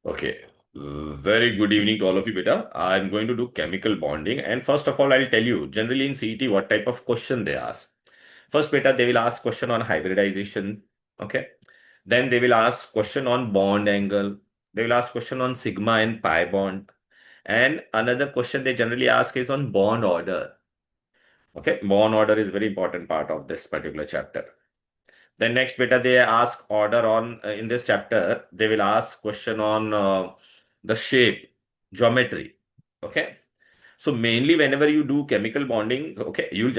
Okay. Very good evening to all of you, beta. I'm going to do chemical bonding. And first of all, I'll tell you generally in CET what type of question they ask. First, beta, they will ask question on hybridization. Okay. Then they will ask question on bond angle. They will ask question on sigma and pi bond. And another question they generally ask is on bond order. Okay. Bond order is very important part of this particular chapter. Then next beta they ask order on in this chapter they will ask question on the shape, geometry. Okay. So mainly whenever you do chemical bonding, okay, you'll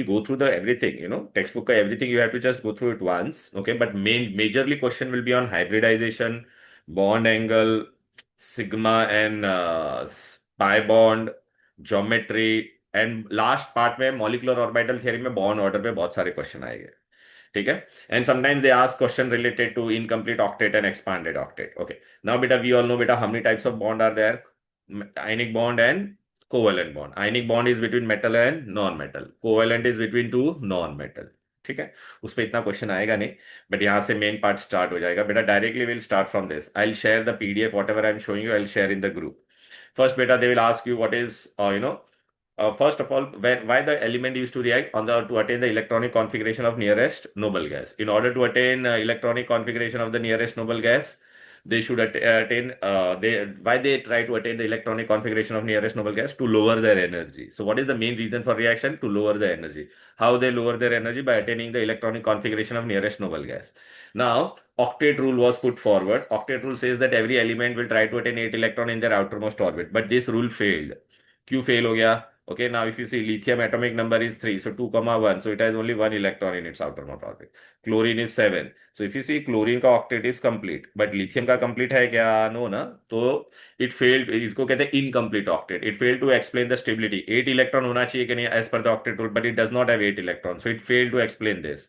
go through the everything, textbook everything you have to just go through it once. Okay, but majorly question will be on hybridization, bond angle, sigma and pi bond, geometry and last part में molecular orbital theory में bond order पे बहुत सारे question आएंगे. ठीक है. And sometimes they ask question related to incomplete octet and expanded octet. Okay. Now beta we all know beta how many types of bond are there? Ionic bond and covalent bond. Ionic bond is between metal and non-metal. Covalent is between two non-metal. ठीक है. उस पर इतना question आएगा नहीं but यहाँ से main part start हो जाएगा बेटा. Directly will start from this. I will share the PDF what ever I am showing you. I will share in the group. First, beta, they will ask you what is, first of all, why the element used to react on the to attain the electronic configuration of nearest noble gas. In order to attain electronic configuration of the nearest noble gas, they should attain. Why they try to attain the electronic configuration of nearest noble gas to lower their energy. So, what is the main reason for reaction? To lower the energy. How they lower their energy? By attaining the electronic configuration of nearest noble gas. Now, octet rule was put forward. Octet rule says that every element will try to attain 8 electron in their outermost orbit, but this rule failed. क्यों fail हो गया? Okay, now if you see lithium atomic number is 3, so 2 comma 1, so it has only 1 electron in its outermost orbit. Chlorine is 7. So if you see chlorine का octet is complete, but lithium का complete है क्या? No ना. तो it failed. इसको कहते हैं incomplete octet. It failed to explain the stability. 8 electron होना चाहिए कि नहीं as per the octet rule, but it does not have 8 electrons, so it failed to explain this.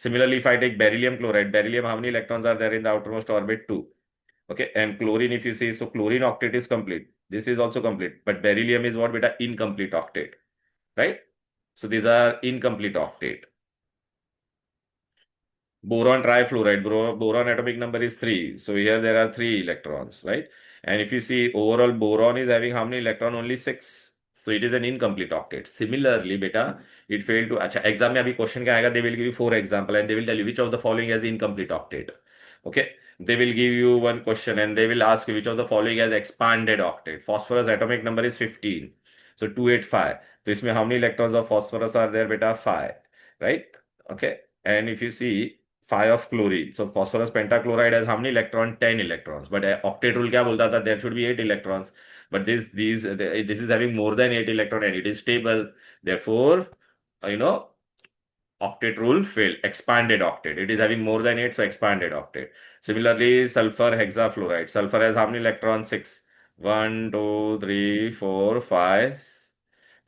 Similarly, if I take beryllium chloride, beryllium, how many electrons are there in the outermost orbit? 2. Okay, and chlorine, if you see, so chlorine octet is complete. This is also complete, but beryllium is what beta? Incomplete octet, right? So these are incomplete octet. Boron trifluoride, boron atomic number is 3. So here there are 3 electrons, right? And if you see overall boron is having how many electron? Only 6. So it is an incomplete octet. Similarly, beta, it failed to. अच्छा exam में अभी question क्या आएगा? They will give you 4 example and they will tell you which of the following has incomplete octet. Okay, they will give you one question and they will ask you which of the following has expanded octet. Phosphorus atomic number is 15. So 285. So इसमें how many electrons of phosphorus are there? Beta 5, right? Okay, and if you see 5 of chlorine. So phosphorus pentachloride has how many electrons? 10 electrons. But octet rule क्या बोलता था? There should be 8 electrons. But this is having more than 8 electron and it is stable. Therefore, you know, octet rule failed. Expanded octet. It is having more than 8, so expanded octet. Similarly, sulfur hexafluoride. Sulfur has how many electrons? 6. 1, 2, 3, 4, 5,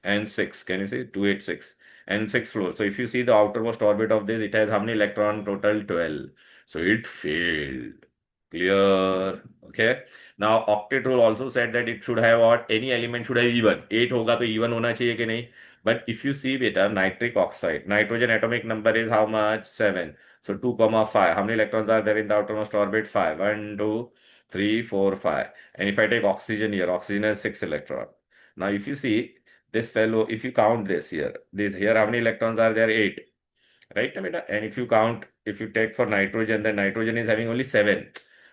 and 6. Can you see? 286 and 6 floors. So if you see the outermost orbit of this, it has how many electron? Total 12. So it failed. Clear? Okay. Now octet rule also said that it should have what? Any element should have even. 8 होगा तो even होना चाहिए कि नहीं? But if you see beta, nitric oxide, nitrogen atomic number is how much? 7. So 2 comma 5. How many electrons are there in the outermost orbit? 5. 1, 2, 3, 4, 5. And if I take oxygen here, oxygen has 6 electrons. Now if you see this fellow, if you count this here, how many electrons are there? 8. Right, beta? And if you count, if you take for nitrogen, then nitrogen is having only 7.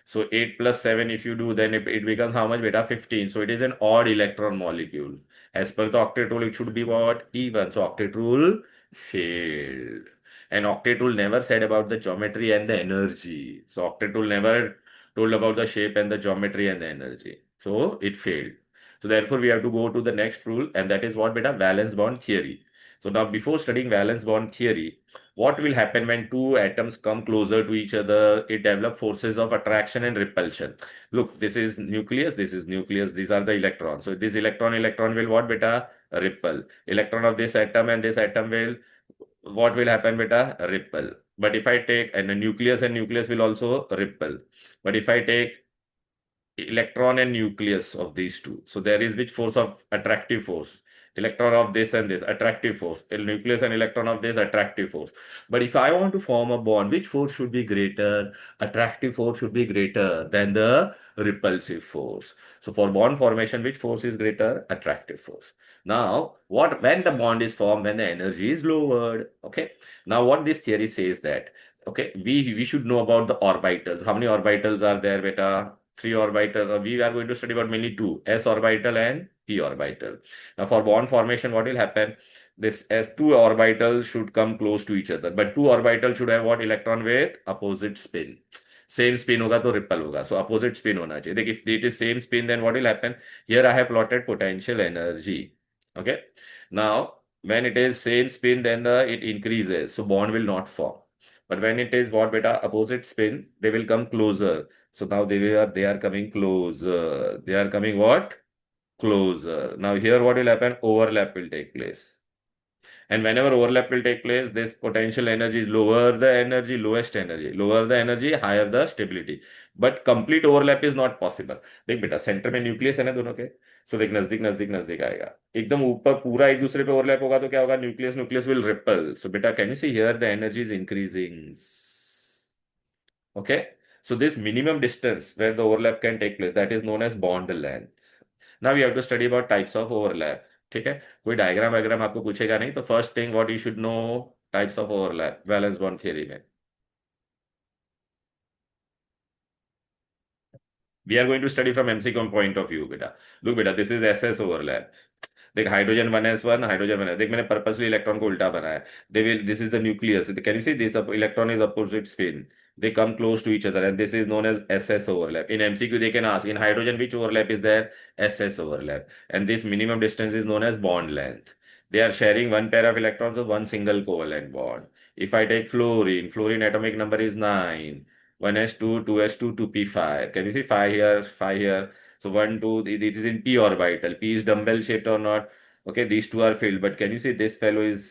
So 8 plus 7, if you do, then it becomes how much beta? 15. So it is an odd electron molecule. As per the octet rule, it should be what? Even. So octet rule failed. And octet rule never said about the geometry and the energy. So octet rule never told about the shape and the geometry and the energy. So it failed. So therefore, we have to go to the next rule, and that is what beta? Valence bond theory. So now before studying valence bond theory, what will happen when two atoms come closer to each other? It develops forces of attraction and repulsion. Look, this is nucleus, this is nucleus, these are the electrons. So this electron will what beta? Repel. Electron of this atom and this atom will, what will happen beta? Repel. But if I take, and the nucleus and nucleus will also repel. But if I take electron and nucleus of these two, so there is which force of attractive force? electron of this and this, attractive force. A nucleus and electron of this, attractive force. But if I want to form a bond, which force should be greater? Attractive force should be greater than the repulsive force. So for bond formation, which force is greater? Attractive force. Now, what when the bond is formed, when the energy is lowered? Okay. Now, what this theory says that, okay, we should know about the orbitals. How many orbitals are there, beta? Three orbitals. We are going to study about mainly two, s orbital and p orbital. Now, for bond formation, what will happen? This as two orbitals should come close to each other, but two orbitals should have what? Electron with opposite spin. Same spin होगा तो ripple होगा, so opposite spin होना चाहिए. देख, if it is same spin, then what will happen? Here I have plotted potential energy. Okay. Now, when it is same spin, then it increases, so bond will not form. But when it is what, beta? Opposite spin, they will come closer. So now they are coming closer. They are coming what? Closer. Now here what will happen? Overlap will take place. And whenever overlap will take place, this potential energy is lower the energy, lowest energy. Lower the energy, higher the stability. But complete overlap is not possible. देख बेटा, centre में nucleus है ना दोनों के. सो देख, नजदीक नजदीक नजदीक आएगा. एकदम ऊपर पूरा एक दूसरे पे ओवरलैप होगा तो क्या होगा? Nucleus nucleus will repel. So बेटा, can you see here the energy is increasing. Okay. So this minimum distance where the overlap can take place, that is known as bond length. Now we have to study about types of overlap. ठीक है. कोई diagram वायग्राम आपको पूछेगा नहीं, तो first thing what you should know, types of overlap valence bond theory में. We are going to study from MCQ point of view, बेटा. Look बेटा, this is SS overlap. देख, हाइड्रोजन 1s1, हाइड्रोजन 1s. देख, मैंने purposely electron को उल्टा बनाया. They will, this is the nucleus. Can you see this electron is opposite spin. They come close to each other, and this is known as SS overlap. In MCQ, they can ask in hydrogen which overlap is there? SS overlap. And this minimum distance is known as bond length. They are sharing one pair of electrons of one single covalent bond. If I take fluorine, fluorine atomic number is 9. 1s2, 2s2, 2p5. Can you see 5 here, 5 here? So 1, 2, it is in p orbital. P is dumbbell shaped or not? Okay, these two are filled, but can you see this fellow is,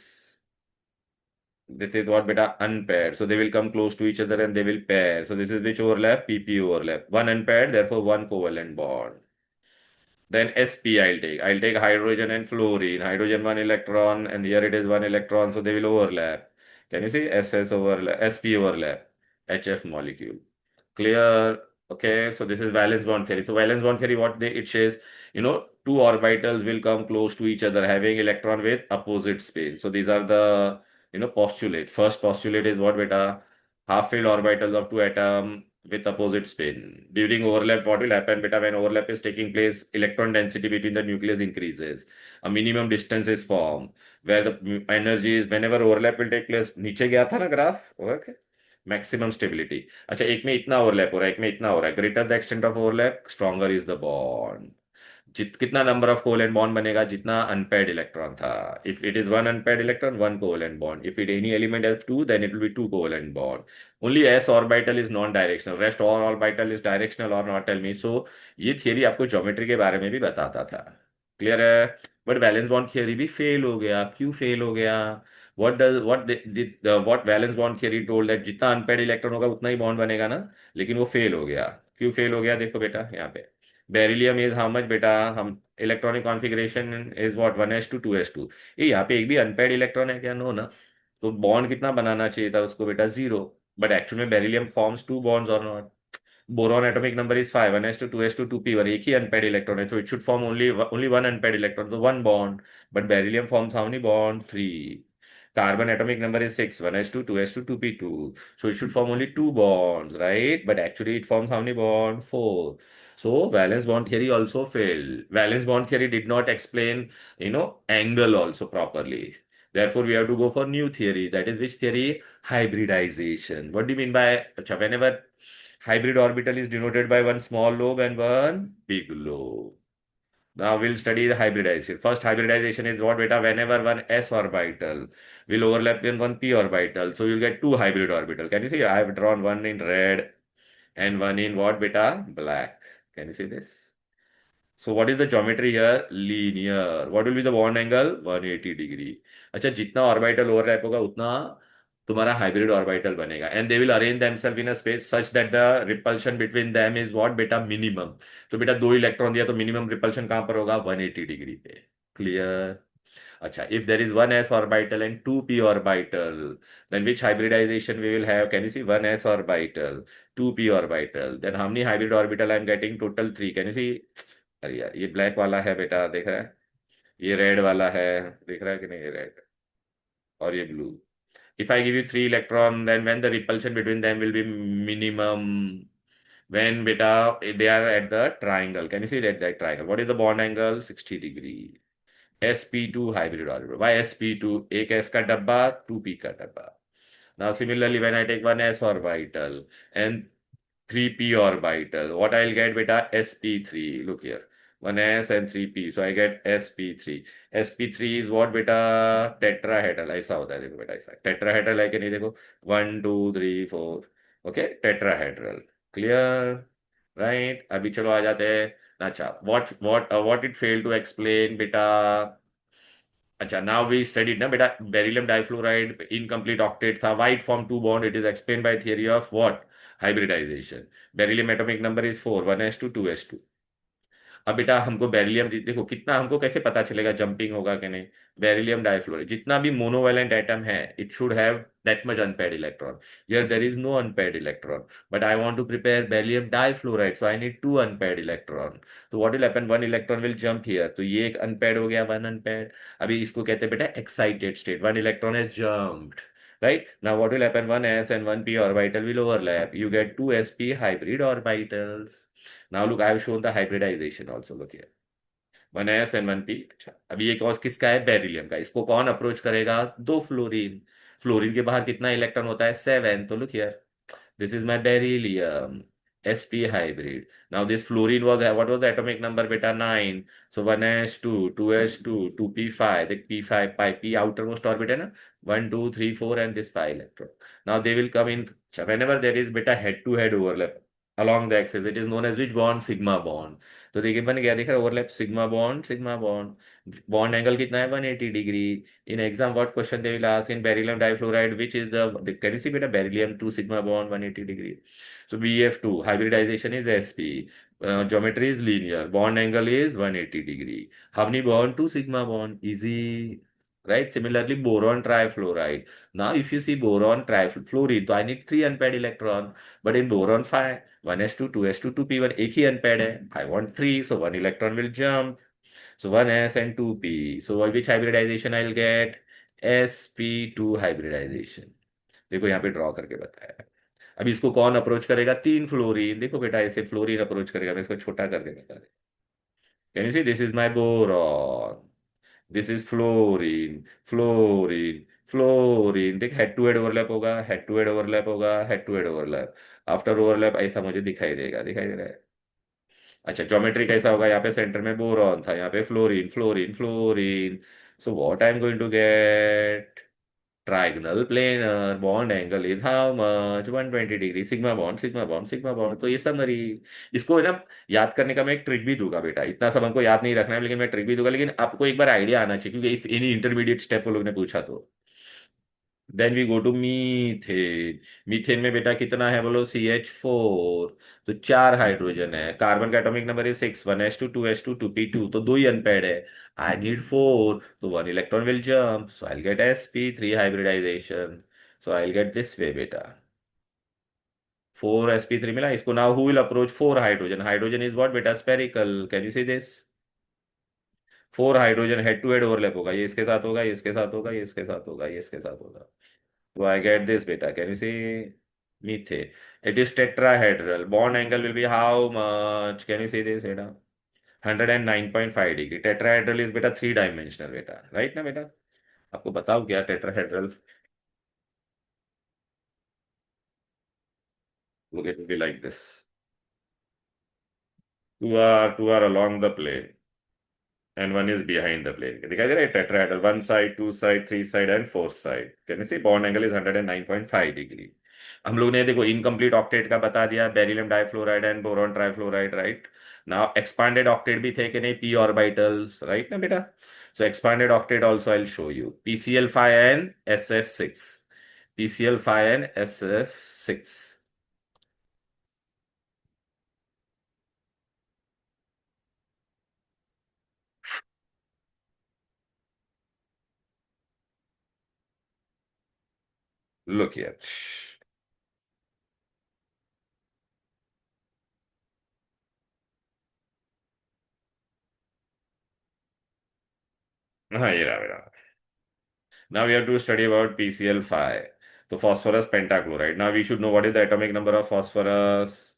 this is what, beta? Unpaired. So they will come close to each other and they will pair. So this is which overlap? PP overlap. One unpaired, therefore one covalent bond. Then sp I'll take. I'll take hydrogen and fluorine. Hydrogen one electron, and here it is one electron, so they will overlap. Can you see? SS overlap, sp overlap, HF molecule. Clear? Okay, so this is valence bond theory. So valence bond theory, what it says, two orbitals will come close to each other having electron with opposite spin. So these are the, postulate. First postulate is what, beta? Half-filled orbitals of two atom with opposite spin. During overlap, what will happen, beta? When overlap is taking place, electron density between the nucleus increases. A minimum distance is formed where the energy is, whenever overlap will take place. नीचे गया था ना graph. Okay. Maximum stability. अच्छा, एक में इतना overlap हो रहा है, एक में इतना हो रहा है. Greater the extent of overlap, stronger is the bond. कितना नंबर ऑफ कोवेलेंट बॉन्ड बनेगा? जितना अनपेयर्ड इलेक्ट्रॉन था. If it is one unpaired electron, one covalent bond. If it any element has two, then it will be two covalent bond. Only s orbital is non directional, rest all orbital is directional और not. Tell me. So ये theory आपको geometry के बारे में भी बताता था. Clear है? बट वैलेंस बॉन्ड थियरी भी फेल हो गया. क्यों फेल हो गया? What valence bond theory told that जितना अनपेयर्ड इलेक्ट्रॉन होगा उतना ही बॉन्ड बनेगा ना. लेकिन वो फेल हो गया. क्यों फेल हो गया? देखो बेटा, यहाँ पे बेरिलियम इज हाउ मच, बेटा? हम electronic configuration is what? 1s2, 2s2. ये यहाँ पे एक भी अनपेयर्ड इलेक्ट्रॉन है क्या? नो ना. तो बॉन्ड कितना बनाना चाहिए था उसको, बेटा? 0. बट एक्चुअल में बेरिलियम फॉर्म्स टू बॉन्ड्स और not. Boron atomic number is 5. 1s2, 2s2, 2p1. एक ही अनपेयर्ड इलेक्ट्रॉन है, तो it should form only one unpaired electron, तो one bond. But beryllium forms how many bond? 3. Carbon atomic number is 6. 1s2, 2s2, 2p2. So it should form only two bonds, right? But actually it forms how many bonds? 4. So valence bond theory also failed. Valence bond theory did not explain, angle also properly. Therefore, we have to go for new theory. That is which theory? Hybridization. What do you mean by, whenever hybrid orbital is denoted by one small lobe and one big lobe? Now we'll study the hybridization. First hybridization is what, beta? Whenever one s orbital will overlap in one p orbital, so you'll get two hybrid orbital. Can you see? I have drawn one in red and one in what, beta? Black. Can you see this? So what is the geometry here? Linear. What will be the bond angle? 180 degree. अच्छा, जितना orbital overlap होगा उतना तुम्हारा hybrid orbital बनेगा. And they will arrange themselves in a space such that the repulsion between them is what, बेटा? Minimum. तो बेटा, दो इलेक्ट्रॉन दिया तो मिनिमम रिपल्शन कहां पर होगा? 180 डिग्री पे. Clear? Acha, if there is one s orbital and two p orbital, then which hybridization we will have? Can you see one s orbital, two p orbital? Then how many hybrid orbital I am getting? Total three. Can you see? अरे यार ये black वाला है बेटा, देख रहा है? ये रेड वाला है, देख रहा है कि नहीं? ये रेड और ये blue. If I give you three electron, then when the repulsion between them will be minimum when beta they are at the triangle. Can you see that triangle? What is the bond angle? 60 degree. sp2 hybrid orbital. Why sp2? एक s का डब्बा, 2p का डब्बा. Now similarly, when I take one s orbital and 3p orbital, what I'll get beta? sp3. Look here. One s and 3p. So I get sp3. sp3 is what beta? Tetrahedral. ऐसा होता है, देखो बेटा, ऐसा tetrahedral है कि नहीं? देखो 1 2 3 4. Okay, tetrahedral. क्लियर? राइट. अभी चलो आ जाते हैं. अच्छा, what it failed to explain बेटा. अच्छा, नाउ वी स्टडीड ना बेटा, बेरिलियम डाइफ्लोराइड इनकम्प्लीट ऑक्टेट था, white form two bond, it is explain by theory of what? Hybridisation. Beryllium atomic number is 4, 1s2 2s2. अब बेटा हमको बेरिलियम, देखो कितना, हमको कैसे पता चलेगा जंपिंग होगा कि नहीं? बेरिलियम डाइफ्लोराइड जितना भी मोनोवैलेंट एटम है, it should have that much unpaired electron. Here there is no unpaired electron, but I want to prepare beryllium difluoride, so I need two unpaired electron. तो what will happen? One electron will jump here, तो ये एक unpaired हो गया, one unpaired. अभी इसको कहते हैं बेटा excited state. One electron has jumped. Right now, what will happen? One s and one p orbital will overlap. You get two sp hybrid orbitals. Now look, I have shown the hybridization also. Look here. One S and one P. अच्छा, अभी एक और किसका है? Beryllium का. इसको कौन approach करेगा? दो फ्लोरीन. फ्लोरीन के बाहर कितना इलेक्ट्रॉन होता है? 7. तो look here, this is my beryllium sp hybrid. Now this fluorine was, what was the atomic number beta? 9. So 1s2 2s2 2p5. The p5 pi p outermost orbit है ना, 1 2 3 4 and this 5 electron. Now they will come in whenever there is beta head to head overlap along the axis. It is known as which bond? Sigma bond. तो देखिए बन गया, देख रहा है? Overlap, sigma bond, sigma bond. Bond angle कितना है? 180 degree. In exam, what question they will ask? In beryllium difluoride, which is can you see beta? Beryllium 2 sigma bond 180 degree. So BF2 hybridization is sp. Geometry is linear. Bond angle is 180 degree. How many bond? 2 sigma bond. Easy. Right? Similarly, boron trifluoride. Now, if you see boron trifluoride, so I need 3 unpaired electron. But in boron 5, 1s2 2s2 2p1, एक ही unpaired है. I want 3, so 1 electron will jump. So 1s and 2p. So which hybridization I'll get? sp2 hybridization. देखो यहाँ पे draw करके बताया है. अब इसको कौन अप्रोच करेगा? तीन फ्लोरीन. देखो बेटा, ऐसे फ्लोरीन अप्रोच करेगा. मैं इसको छोटा करके बता दे. Can you see? This is my boron. This is fluorine. Fluorine. Fluorine. देख, हेड टू हेड ओवरलैप होगा, हेड टू हेड ओवरलैप होगा, head to head overlap. After overlap ऐसा मुझे दिखाई देगा, दिखाई दे रहा है? अच्छा, ज्योमेट्री कैसा होगा? यहाँ पे सेंटर में बोरॉन था, यहाँ पे fluorine, fluorine, fluorine. So what I am going to get? Trigonal planar. Bond angle is how much? 120 degree. Sigma bond, sigma bond, sigma bond. तो ये समरी. इसको है ना, याद करने का मैं एक ट्रिक भी दूंगा बेटा. इतना सब हमको याद नहीं रखना है, लेकिन मैं ट्रिक भी दूंगा. लेकिन आपको एक बार आइडिया आना चाहिए, क्योंकि इफ एनी इंटरमीडिएट स्टेप वो लोग ने पूछा तो. Then we go to methane. Methane में बेटा कितना है बोलो? CH4. तो 4 हाइड्रोजन है. कार्बन का एटॉमिक नंबर है 6. 1s2 2s2 2p2. तो दो ही अनपेड है. आई नीड 4, तो 1 electron will jump, so I get sp3 hybridization. So I get this way बेटा. 4 sp3 मिला इसको. Now who will approach 4 hydrogen? Hydrogen is what बेटा? Spherical. Can you see this? 4 hydrogen head to head overlap होगा. ये इसके साथ होगा, ये इसके साथ होगा, ये इसके साथ होगा, ये इसके साथ होगा. So I get this beta. Can you see? Methane. It is tetrahedral. Bond angle will be how much? Can you see this beta? 109.5 degree. Tetrahedral is beta 3 dimensional beta. Right ना बेटा? आपको बताओ क्या tetrahedral? Look, it will be like this. Two are along the plane, and one is behind the plane. दिखाई दे रहा है? Tetrahedral. One side, two side, three side, and fourth side. Can you see? Bond angle is 109.5 degree. हम लोग ने देखो incomplete octet का बता दिया, beryllium difluoride and boron trifluoride. Right now expanded octet भी थे कि नहीं? p orbitals. राइट ना बेटा? So expanded octet also I will show you. PCl5 and SF6. PCl5 and SF6. Look here. हाँ, ये रहा मेरा। Now we have to study about PCl5. So phosphorus pentachloride. Now we should know what is the atomic number of phosphorus.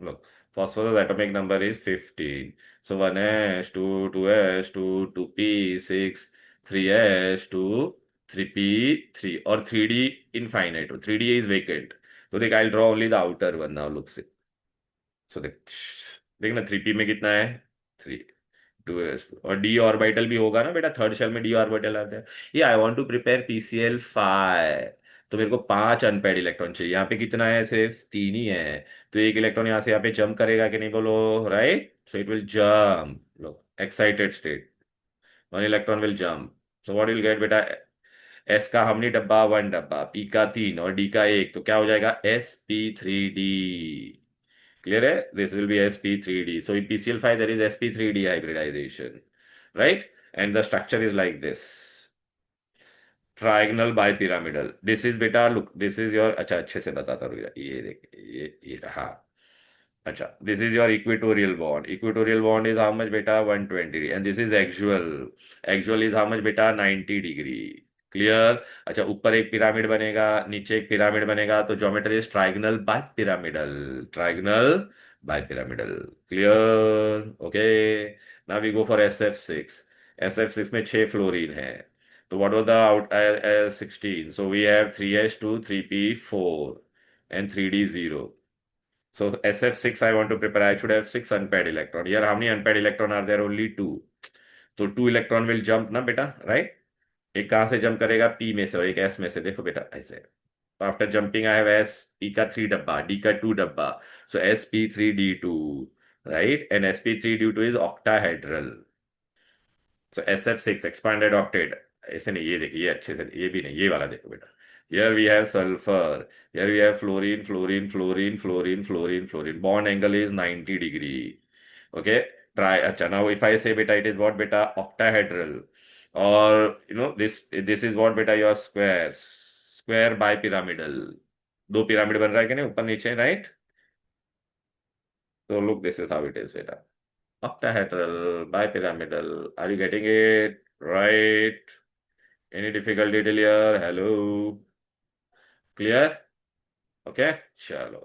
Look, phosphorus atomic number is 15. So 1s, 2, 2s, 2, 2p, 6, 3s, 2, 3p, 3 or 3d infinite. 3d is vacant. So देख, I'll draw only the outer one now. Look, see. So देख ना 3p में कितना है? 3। 2s और D orbital भी होगा ना बेटा, थर्ड शेल में डी ऑर्बिटल आते हैं। ये आई वांट टू प्रिपेयर PCl5। तो मेरे को 5 अनपेड इलेक्ट्रॉन चाहिए। यहाँ पे कितना है? सिर्फ 3 ही है। तो एक इलेक्ट्रॉन यहाँ से यहाँ पे जंप करेगा कि नहीं, बोलो। Right, so it will jump. Low, excited state, 1 electron will jump. So what will get बेटा? एस का हमने डब्बा 1 डब्बा, पी का 3 और डी का 1, तो क्या हो जाएगा? sp3d। Clear है? This will be sp3d. So in PCl5 there is sp3d hybridization, right? And the structure is like this. Trigonal bipyramidal. This is beta, look, this is your, अच्छा अच्छे से बताता हूँ, ये देख, ये रहा। अच्छा, this is your equatorial bond. Equatorial bond is how much beta? 120, and this is axial. Axial is how much beta? 90 degree. Clear? अच्छा, ऊपर एक पिरामिड बनेगा, नीचे एक पिरामिड बनेगा, तो geometry is trigonal bipyramidal. Trigonal bipyramidal. Clear? Okay. Now we go for SF6। SF6 में 6 fluorine है। तो what was the out 16? So we have 3s2, 3p4 and 3d0. So SF6 I want to prepare. I should have 6 unpaired electron. Here how many unpaired electron are there? Only 2. तो 2 electron will jump ना बेटा, right? एक कहाँ से jump करेगा? P में से और एक एस में से। देखो बेटा ऐसे। तो after jumping I have S, P का 3 डब्बा, डी का 2 डब्बा। सो sp3d2, right? And sp3d2 is octahedral. So SF6 expanded octet. ऐसे नहीं, ये देखिए, ये अच्छे से, ये भी नहीं, ये वाला देखो बेटा। Here we have sulfur. Here we have fluorine, fluorine, fluorine, fluorine, fluorine, fluorine. Bond angle is 90 degree. Okay. Try. अच्छा, now if I say beta, it is what beta? Octahedral. Or this is what beta? Your squares. Square bipyramidal. दो pyramid बन रहा है कि नहीं, ऊपर नीचे, right? So look, this is how it is beta. Octahedral, bipyramidal. Are you getting it? Right. Any difficulty till here? Hello. Clear? Okay. Chalo.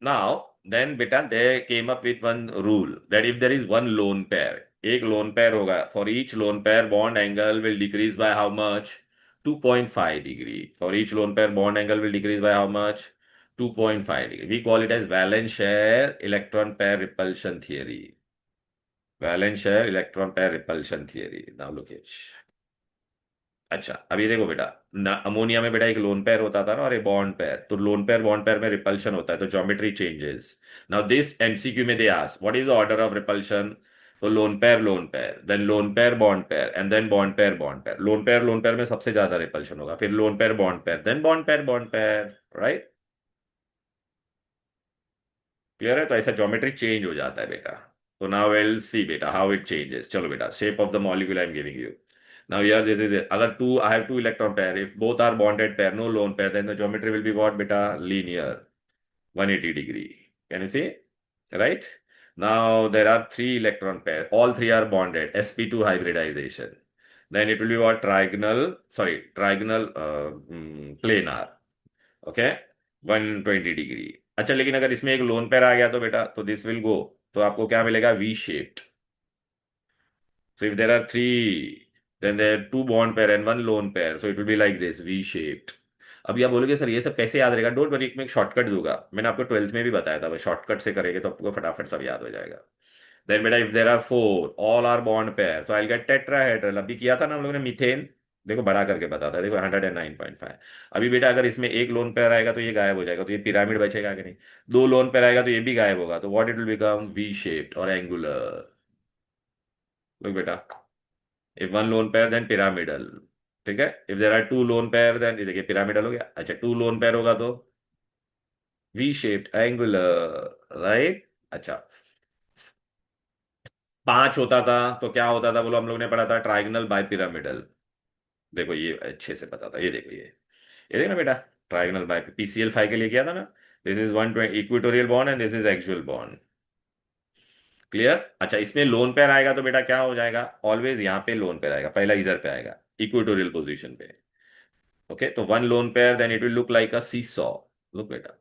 Now, then beta, they came up with one rule that if there is one lone pair, एक lone pair होगा, for each lone pair bond angle will decrease by how much? 2.5 degree. For each lone pair bond angle will decrease by how much? 2.5 degree. We call it as valence share electron pair repulsion theory. Valence share electron pair repulsion theory. Now look at. अच्छा, अभी देखो बेटा, ना ammonia में बेटा एक lone pair होता था ना, और एक बॉन्ड पेयर। तो लोन पेयर बॉन्ड पेयर में रिपल्शन होता है, तो geometry changes. Now this MCQ में they ask what is the order of repulsion. तो lone pair, then lone pair bond pair, and then bond pair. Lone pair में सबसे ज्यादा repulsion होगा, फिर lone pair bond pair, then bond pair, right? Clear है? तो ऐसा geometry change हो जाता है बेटा। तो नाउ विल सी बेटा हाउ इट चेंजेस। चलो बेटा, shape of the molecule I am giving you. Now here this is it. Other two, I have two electron pair. If both are bonded pair, no lone pair, then the geometry will be what beta? Linear, 180 degree. Can you see? Right? Now there are three electron pair. All three are bonded. sp2 hybridization. Then it will be what? Trigonal. Sorry, trigonal planar. Okay? 120 degree. अच्छा, लेकिन अगर इसमें एक lone pair आ गया तो बेटा, तो this will go, तो आपको क्या मिलेगा? V shaped. So if there are three, then there are two bond pair and one lone pair. So it will be like this, V-shaped. अभी आप बोलोगे सर ये सब कैसे याद रहेगा? डोंट वरी, मैं एक शॉर्टकट दूंगा। मैंने आपको 12th में भी बताया था, शॉर्टकट से करेंगे तो आपको फटाफट सब याद हो जाएगा। देन बेटा, if there are four, all are bond pair, तो आई गेट टेट्राहेड्रल। अभी किया था ना हम लोगों ने मीथेन। देखो बड़ा करके बताता है, देखो 109.5। अभी बेटा अगर इसमें एक लोन पेयर आएगा तो ये गायब हो जाएगा, तो ये पिरामिड बचेगा कि नहीं? दो लोन पेयर आएगा तो ये भी गायब होगा, तो what it will become? V shaped or angular. Look बेटा, if one lone pair then pyramidal. ठीक है? If there are two lone pair then, ये देखिए पिरामिडल हो गया। अच्छा, टू लोन पेयर होगा तो वी शेप्ड एंगुलर, राइट? अच्छा, 5 होता था तो क्या होता था बोलो? हम लोग ने पढ़ा था ट्राइगोनल बाय पिरामिडल। देखो ये अच्छे से पता था, ये देखो ये देखो ना बेटा, ट्रायगोनल बाय पीसीएल 5 के लिए किया था ना। This is one equatorial bond and this is actual bond. Clear. अच्छा, इसमें लोन पेयर आएगा तो बेटा क्या हो जाएगा, ऑलवेज यहाँ पे लोन पेयर आएगा, पहला इधर पे आएगा इक्वेटोरियल पोजीशन पे। ओके, तो one lone pair then it will look like a seesaw. Look बेटा,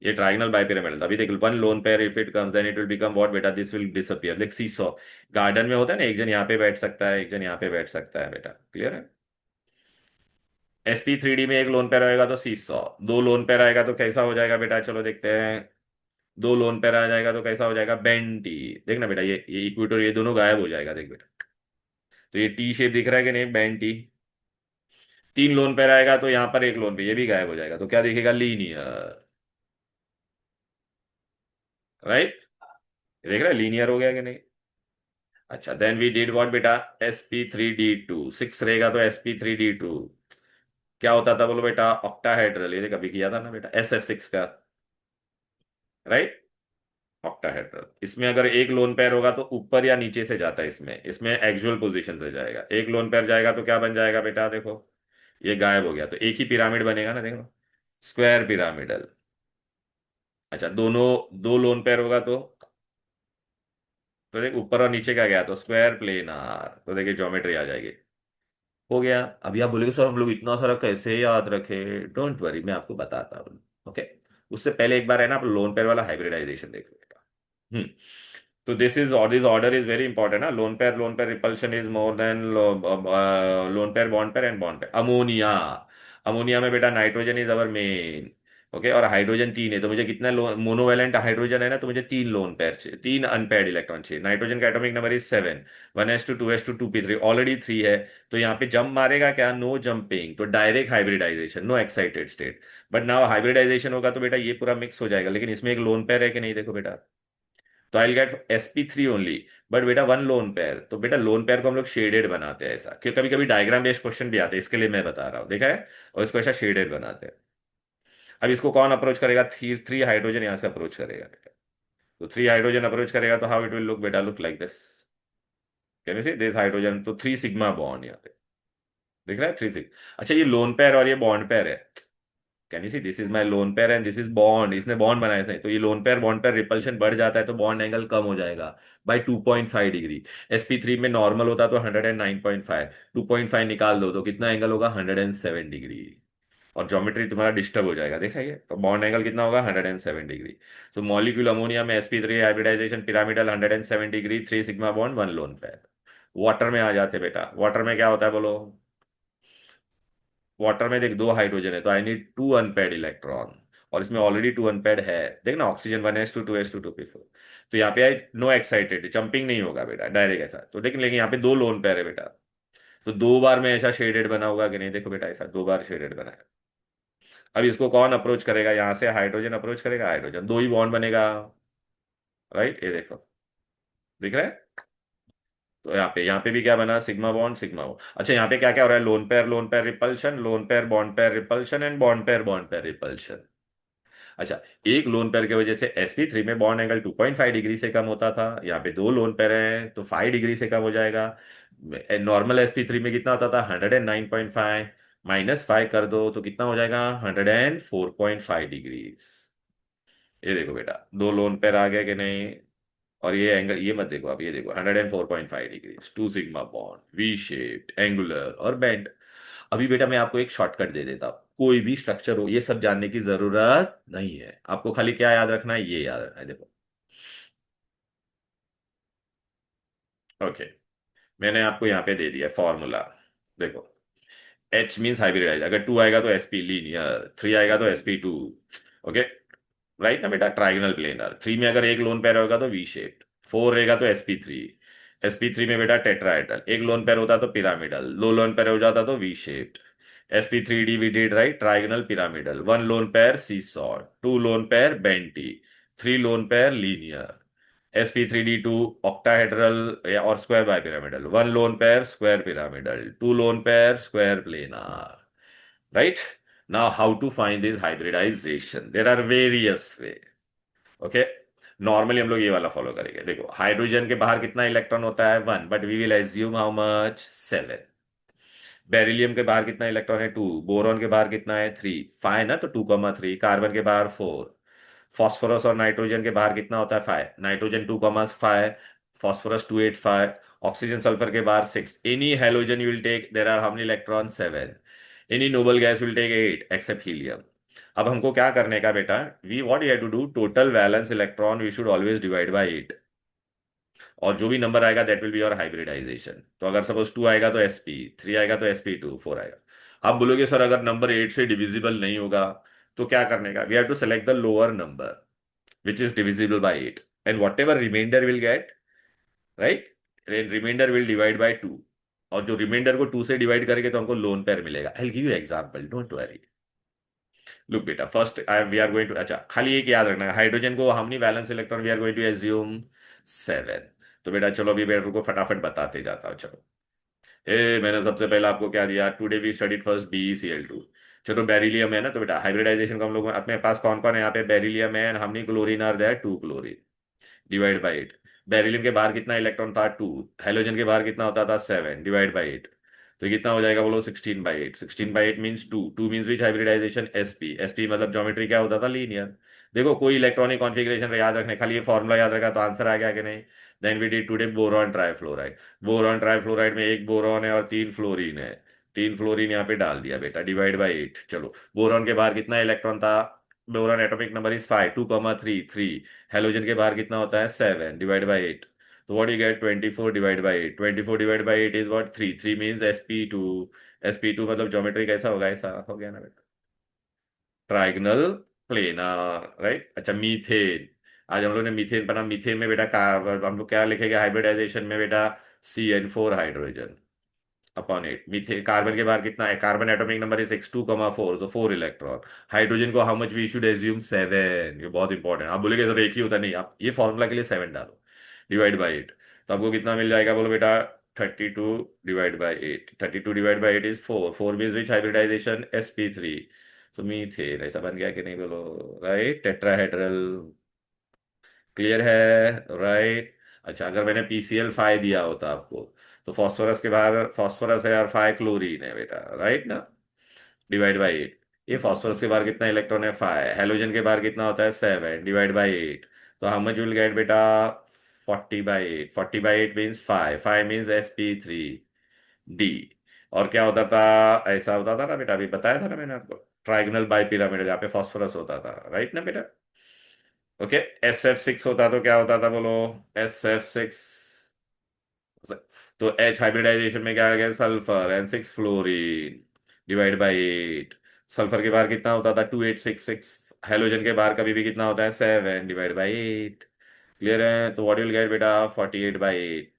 ये ट्राइगोनल बाइपिरामिडल, अभी देख one lone pair if it comes then it will become what बेटा, this will disappear like seesaw. Garden में होता है ना, एक जन यहाँ पे बैठ सकता है, एक जन यहाँ पे बैठ सकता है बेटा, क्लियर है। SP3D में एक लोन पेयर आएगा तो सी सॉ, दो लोन पेयर आएगा तो कैसा हो जाएगा बेटा, चलो देखते हैं। दो लोन पेयर आ जाएगा तो कैसा हो जाएगा, बेंटी। देखना बेटा, ये इक्वेटर ये दोनों गायब हो जाएगा, देख बेटा। तो ये टी शेप दिख रहा है कि नहीं, बेंटी। तीन लोन पेयर आएगा तो यहाँ पर एक लोन पे ये भी गायब हो जाएगा, तो क्या दिखेगा, लीनियर। राइट, देख रहा है लीनियर हो गया कि नहीं। अच्छा, देन वी डिड व्हाट बेटा, sp3d2 6 रहेगा तो sp3d2 क्या होता था बोलो बेटा, ऑक्टाहेड्रल, ये कभी किया था ना बेटा SF6 का। Right, octahedral. इसमें अगर एक लोन पेयर होगा तो ऊपर या नीचे से जाता है, इसमें इसमें एक्चुअल पोजीशन से जाएगा, एक लोन पेयर जाएगा तो क्या बन जाएगा बेटा, देखो ये गायब हो गया तो एक ही पिरामिड बनेगा ना, देखो स्क्वायर पिरामिडल। अच्छा, दोनों दो लोन पेयर होगा तो देख ऊपर और नीचे का गया तो स्क्वायर प्लेनार, तो देखिए ज्योमेट्री आ जाएगी। हो गया। अभी आप बोलेगे सर हम लोग इतना सारा कैसे याद रखे, डोंट वरी मैं आपको बताता हूँ। ओके, उससे पहले एक बार है ना आप लोन पेयर वाला हाइब्रिडाइजेशन देखो बेटा। हम्म। तो this order is very important ना, lone pair repulsion is more than lone pair bond pair and bond pair. Ammonia, ammonia में बेटा nitrogen is our main. Okay, और हाइड्रोजन तीन है तो मुझे कितना मोनोवेलेंट हाइड्रोजन है ना, तो मुझे तीन लोन पेयर चाहिए, तीन अनपेयर्ड इलेक्ट्रॉन चाहिए। नाइट्रोजन का atomic number is 7, 1s2 2s2 2p3, already 3 है। तो यहाँ पे जंप मारेगा क्या, नो जंपिंग, तो direct hybridisation, no excited state. But now hybridisation होगा तो बेटा ये पूरा मिक्स हो जाएगा, लेकिन इसमें एक लोन पेयर है कि नहीं, देखो बेटा। तो I get sp3 only, but बेटा वन लोन पेयर, तो बेटा लोन पेयर को हम लोग शेडेड बनाते हैं ऐसा, क्योंकि कभी कभी डायग्राम बेस्ड क्वेश्चन भी आते हैं, इसके लिए मैं बता रहा हूँ, देखा है। और इसको ऐसा शेडेड बनाते हैं। अब इसको कौन अप्रोच करेगा, थ्री थ्री हाइड्रोजन यहाँ से अप्रोच करेगा बेटा। तो थ्री हाइड्रोजन अप्रोच करेगा तो हाउ इट विल लुक बेटा, look like this. Can you see this hydrogen, तो थ्री सिग्मा बॉन्ड यहाँ पे दिख रहा है, थ्री सिग्मा। अच्छा, ये लोन पेयर और ये बॉन्ड पेयर है। Can you see this is my lone pair and this is bond, इसने बॉन्ड बनाया है, तो ये loan pair bond pair repulsion बढ़ जाता है तो बॉन्ड एंगल कम हो जाएगा बाय 2.5 डिग्री। sp3 में नॉर्मल होता तो 109.5, 2.5 निकाल दो तो कितना एंगल होगा, 107 डिग्री। और ज्योमेट्री तुम्हारा डिस्टर्ब हो जाएगा, देखा ये, तो बॉन्ड एंगल कितना होगा, 107 डिग्री। सो मॉलिक्यूल अमोनिया में sp3 hybridisation pyramidal 107 degree, three sigma bond one lone pair. Water में आ जाते बेटा, वाटर में क्या होता है बोलो। वाटर में देख दो हाइड्रोजन है तो I need two unpaired electron, और इसमें ऑलरेडी टू अनपेड है। देख ना, ऑक्सीजन 1s2 2s2 2p4। तो यहाँ पे आई नो एक्साइटेड, जंपिंग नहीं होगा बेटा, डायरेक्ट ऐसा तो देख, लेकिन यहाँ पे दो लोन पेयर है बेटा। तो दो बार में ऐसा शेडेड बना होगा कि नहीं, देखो बेटा ऐसा दो बार शेडेड बना है। अब इसको कौन अप्रोच करेगा, यहाँ से हाइड्रोजन अप्रोच करेगा, हाइड्रोजन दो ही बॉन्ड बनेगा। राइट, ये देखो दिख रहा है। तो यहाँ पे भी क्या बना, सिग्मा बॉन्ड सिग्मा बॉन्ड। अच्छा, यहाँ पे क्या क्या हो रहा है, loan pair repulsion, loan pair bond pair repulsion and bond pair repulsion. अच्छा, एक लोन पेयर की वजह से sp3 में बॉन्ड एंगल 2.5 डिग्री से कम होता था, यहाँ पे दो लोन पेयर हैं तो 5 डिग्री से कम हो जाएगा। नॉर्मल sp3 में कितना होता था, 109.5, -5 कर दो तो कितना हो जाएगा, 104.5 डिग्री। ये देखो बेटा, दो लोन पेयर आ गए कि नहीं। और ये एंगल ये मत देखो, आप ये देखो 104.5 degree, two sigma bond V shaped angular or bent. अभी बेटा मैं आपको एक शॉर्टकट दे देता हूं, कोई भी स्ट्रक्चर हो ये सब जानने की जरूरत नहीं है, आपको खाली क्या याद रखना है, ये याद रखना है, देखो। ओके, मैंने आपको यहाँ पे दे दिया फॉर्मूला, देखो। H मीन्स हाइब्रिडाइज, अगर टू आएगा तो sp लीनियर, थ्री आएगा तो sp2। ओके, राइट ना बेटा, ट्राइगोनल प्लेनर। थ्री में अगर एक लोन पेयर होगा तो वी शेप्ड, फोर रहेगा तो sp3, sp3 में बेटा टेट्राहेड्रल, एक लोन पेयर होता तो पिरामिडल, दो लोन पेयर हो जाता तो V shaped. sp3d we did right, trigonal pyramidal, one lone pair सी सॉर्ट, two lone pair bent, three lone pair linear. sp3d2 octahedral या और square bipyramidal, one lone pair square pyramidal, two lone pair square planar. Right, now how to find this hybridization, there are various way. Okay, normally हम लोग ये वाला follow करेंगे, देखो hydrogen के बाहर कितना इलेक्ट्रॉन होता है, one, but we will assume how much, 7। Beryllium के बाहर कितना इलेक्ट्रॉन है? टू। बोरॉन के बाहर कितना है? थ्री। फाइव ना, तो 2,3। कार्बन के बाहर फोर। फॉस्फोरस और नाइट्रोजन के बाहर कितना होता है? Five. Nitrogen 2,5। Phosphorus 285। Oxygen sulphur के बाहर six. Any halogen you will take there are how many electron? Seven. Any noble gas will take eight except helium. अब हमको क्या करने का बेटा? We what you have to do, total valence electron we should always divide by eight. और जो भी नंबर आएगा that will be your hybridisation. तो अगर सपोज टू आएगा तो एसपी, थ्री आएगा तो sp2, फोर आएगा। आप बोलोगे सर अगर नंबर एट से डिविजिबल नहीं होगा तो क्या करने का? We have to select the lower number which is divisible by eight, and whatever remainder will get, right, remainder will divide by two. और जो रिमाइंडर को टू से डिवाइड करेंगे तो हमको लोन पेयर मिलेगा। I will give you example, don't worry. Look बेटा, first we are going to, अच्छा खाली एक याद रखना, हाइड्रोजन को how many valence electron we are going to assume? Seven. तो बेटा चलो अभी बेटा को फटाफट बताते जाता हूँ, चलो। मैंने सबसे पहले आपको क्या दिया? Today we studied first BeCl2। चलो बेरिलियम है ना, तो बेटा हाइब्रिडाइजेशन का हम लोग अपने पास कौन कौन है? यहाँ पे बेरिलियम है, how many chlorine are there? Two chlorine. Divide by eight. Beryllium के बाहर कितना इलेक्ट्रॉन था? टू। हेलोजन के बाहर कितना होता था? सेवन। Divide by eight. तो ये कितना हो जाएगा बोलो? 16/8। 16/8 means two. Two means which hybridization? sp मतलब ज्योमेट्री क्या होता था? लीनियर। देखो कोई इलेक्ट्रॉनिक कॉन्फ़िगरेशन याद रखने, खाली ये फॉर्मूला याद रखा तो आंसर आ गया कि नहीं? Then we did today boron trifluoride. Boron trifluoride में एक बोरॉन है और तीन फ्लोरीन है। तीन फ्लोरीन यहाँ पे डाल दिया बेटा, डिवाइड बाई एट। चलो बोरॉन के बाहर कितना इलेक्ट्रॉन था? Boron atomic number is five, 2,3, three. Halogen के बाहर कितना होता है? सेवन। Divide by eight. तो what you get? 24 divide by eight. 24 divide by eight is what? Three. Three means sp2। sp2 मतलब ज्योमेट्री कैसा होगा? ऐसा हो गया ना बेटा, ट्राइगनल प्लेनार, राइट। अच्छा मीथेन, आज हम लोग ने मीथेन पढ़ा। मीथेन में बेटा हम लोग क्या लिखेंगे हाइब्रिडाइजेशन में बेटा? CN4 hydrogen upon eight. Methane carbon के बाहर कितना है? कार्बन एटॉमिक नंबर इज 6, 2,4, तो फोर इलेक्ट्रॉन। हाइड्रोजन को how much we should assume? Seven. ये बहुत इंपॉर्टेंट। आप बोलेगे सर एक ही होता, नहीं, आप ये फॉर्मूला के लिए सेवन डालो, डिवाइड बाई एट। तो आपको कितना मिल जाएगा बोलो बेटा? 32 divide by eight. 32 divide by eight is four. Four means which hybridization? sp3। तो मीथेन ऐसा बन गया कि नहीं बोलो? Right, tetrahedral. क्लियर है? राइट। अच्छा अगर मैंने PCl5 दिया होता आपको, तो फॉस्फोरस के बाहर फॉस्फोरस है और फाइव क्लोरीन है बेटा, राइट ना? Divide by eight. ये फॉस्फोरस के बाहर कितना इलेक्ट्रॉन है? फाइव। हेलोजन के बाहर कितना होता है? सेवन। Divide by eight. तो हाउ मच विल गेट बेटा? 40/8। 40/8 means five. Five means sp3d। और क्या होता था? ऐसा होता था ना बेटा, अभी बताया था ना मैंने आपको, ट्राइगोनल बाई पिरामिड, जहाँ पे फॉस्फोरस होता था, राइट ना बेटा? ओके। SF6 होता तो क्या होता था बोलो? SF6, तो H हाइब्रिडाइजेशन में क्या आ गया? Sulphur and six fluorine. Divide by eight. Sulphur के बाहर कितना होता था? 2866। हेलोजन के बाहर कभी भी कितना होता है? Seven. Divide by eight. Clear है? तो व्हाट विल गेट बेटा? 48/8।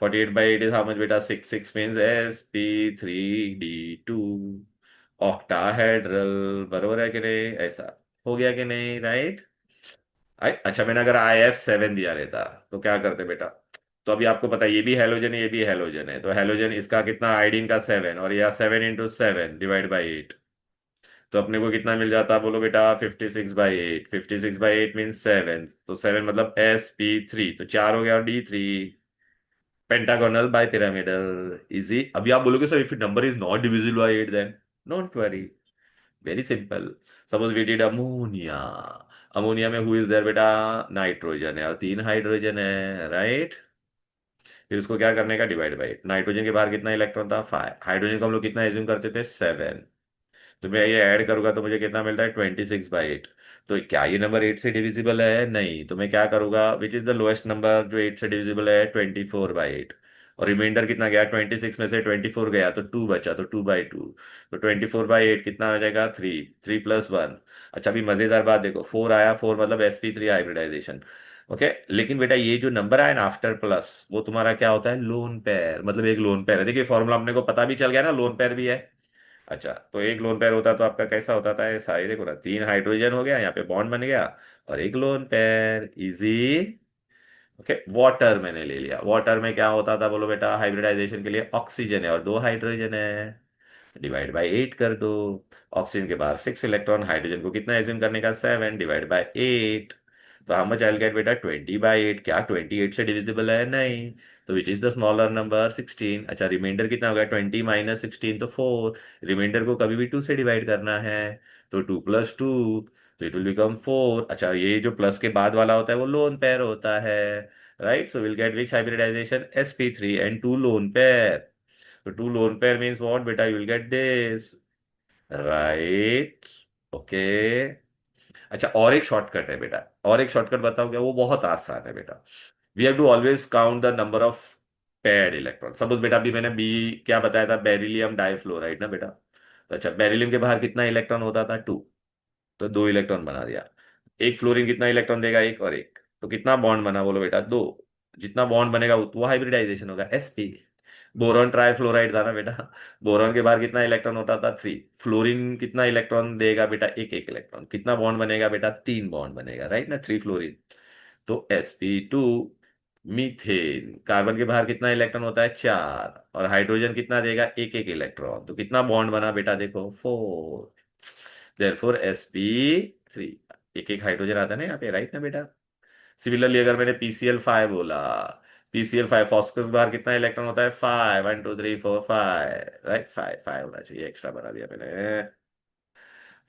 48/8 इज हाउ मच बेटा? Six. Six means sp3d2। Octahedral. बरोबर है कि नहीं? ऐसा हो गया कि नहीं? राइट। अच्छा मैंने अगर IF7 दिया रहता तो क्या करते बेटा? तो अभी आपको पता है ये भी हैलोजन है, ये भी हैलोजन है, तो हैलोजन इसका कितना? आयोडीन का सेवन, और यह 7 × 7 डिवाइड बाई एट। तो अपने को कितना मिल जाता बोलो बेटा? 56/8। 56/8 मीन्स सेवन, तो सेवन मतलब sp3, तो चार हो गया, और D3। Pentagonal bipyramidal. Easy. अभी आप बोलोगे sir if number is not divisible by eight, then don't worry, very simple. Suppose we did ammonia. Ammonia में हु इज देयर बेटा? नाइट्रोजन है और तीन हाइड्रोजन है, राइट। फिर उसको क्या करने का? Divide by. नाइट्रोजन के बाहर कितना इलेक्ट्रॉन था? फाइव। हाइड्रोजन को हम लोग कितना एज्यूम करते थे? सेवन। तो मैं ये ऐड करूंगा तो मुझे कितना मिलता है? 26/8। तो क्या ये नंबर एट से डिविजिबल है? नहीं। तो मैं क्या करूंगा? Which is the lowest number जो एट से डिविजिबल है? 24/8। और रिमाइंडर कितना गया? 26 में से 24 गया तो टू बचा, तो 2/2। तो 24/8 कितना आ जाएगा? थ्री। Three plus one. अच्छा अभी मजेदार बात देखो, फोर आया, फोर मतलब sp3 हाइब्रिडाइजेशन। ओके। लेकिन बेटा ये जो नंबर आया ना आफ्टर प्लस, वो तुम्हारा क्या होता है? लोन पेयर, मतलब एक लोन पेयर है। देखिए फॉर्मूला अपने को पता भी चल गया ना, लोन पेयर भी है। अच्छा तो एक लोन पेयर होता तो आपका कैसा होता था? ऐसा ही देखो ना, तीन हाइड्रोजन हो गया, यहाँ पे बॉन्ड बन गया, और एक lone pair. Easy. Okay. Water मैंने ले लिया। वाटर में क्या होता था बोलो बेटा? हाइब्रिडाइजेशन के लिए ऑक्सीजन है और दो हाइड्रोजन है, डिवाइड बाई एट कर दो। ऑक्सीजन के बाहर सिक्स इलेक्ट्रॉन, हाइड्रोजन को कितना एज्यूम करने का? सेवन। Divide by eight. तो how much I'll get बेटा 20/8, क्या 28 से डिविजिबल है? नहीं। तो which is the smaller number? 16। अच्छा रिमाइंडर कितना होगा? 20 - 16 तो 4। रिमाइंडर को कभी भी 2 से डिवाइड करना है, तो 2 + 2, तो इट विल बिकम 4। अच्छा ये जो प्लस के बाद वाला होता है वो लोन पेयर होता है, right? So will get which hybridization? sp3 and two lone pair. तो two lone pair means what बेटा? You will get this, right? Okay. अच्छा और एक शॉर्टकट है बेटा, और एक शॉर्टकट बताओ क्या? वो बहुत आसान है बेटा। We have to always count the number of paired electron. Suppose बेटा अभी मैंने बी क्या बताया था? बेरिलियम डाइफ्लोराइड ना बेटा। तो अच्छा बेरिलियम के बाहर कितना इलेक्ट्रॉन होता था? 2। तो 2 इलेक्ट्रॉन बना दिया। एक फ्लोरीन कितना इलेक्ट्रॉन देगा? एक और एक। तो कितना बॉन्ड बना बोलो बेटा? 2। जितना बॉन्ड बनेगा वो हाइब्रिडाइजेशन होगा, sp। बोरॉन ट्राइफ्लोराइड था ना बेटा। बोरॉन के बाहर कितना इलेक्ट्रॉन होता था? 3। फ्लोरीन कितना इलेक्ट्रॉन देगा बेटा? एक एक इलेक्ट्रॉन। कितना बॉन्ड बनेगा बेटा? 3 बॉन्ड बनेगा, राइट ना? 3 फ्लोरीन। तो sp2। मीथेन कार्बन के बाहर कितना इलेक्ट्रॉन होता है? 4। और हाइड्रोजन कितना देगा? एक एक इलेक्ट्रॉन। तो कितना बॉन्ड बना बेटा? देखो 4। Therefore sp3। एक एक हाइड्रोजन आता है ना यहाँ पे, राइट ना बेटा? सिमिलरली अगर मैंने PCl5 बोला, PCl5 फॉस्फोरस बार कितना इलेक्ट्रॉन होता है? 5। 1 2 3 4 5, राइट? 5 5 होना चाहिए, एक्स्ट्रा बना दिया मैंने।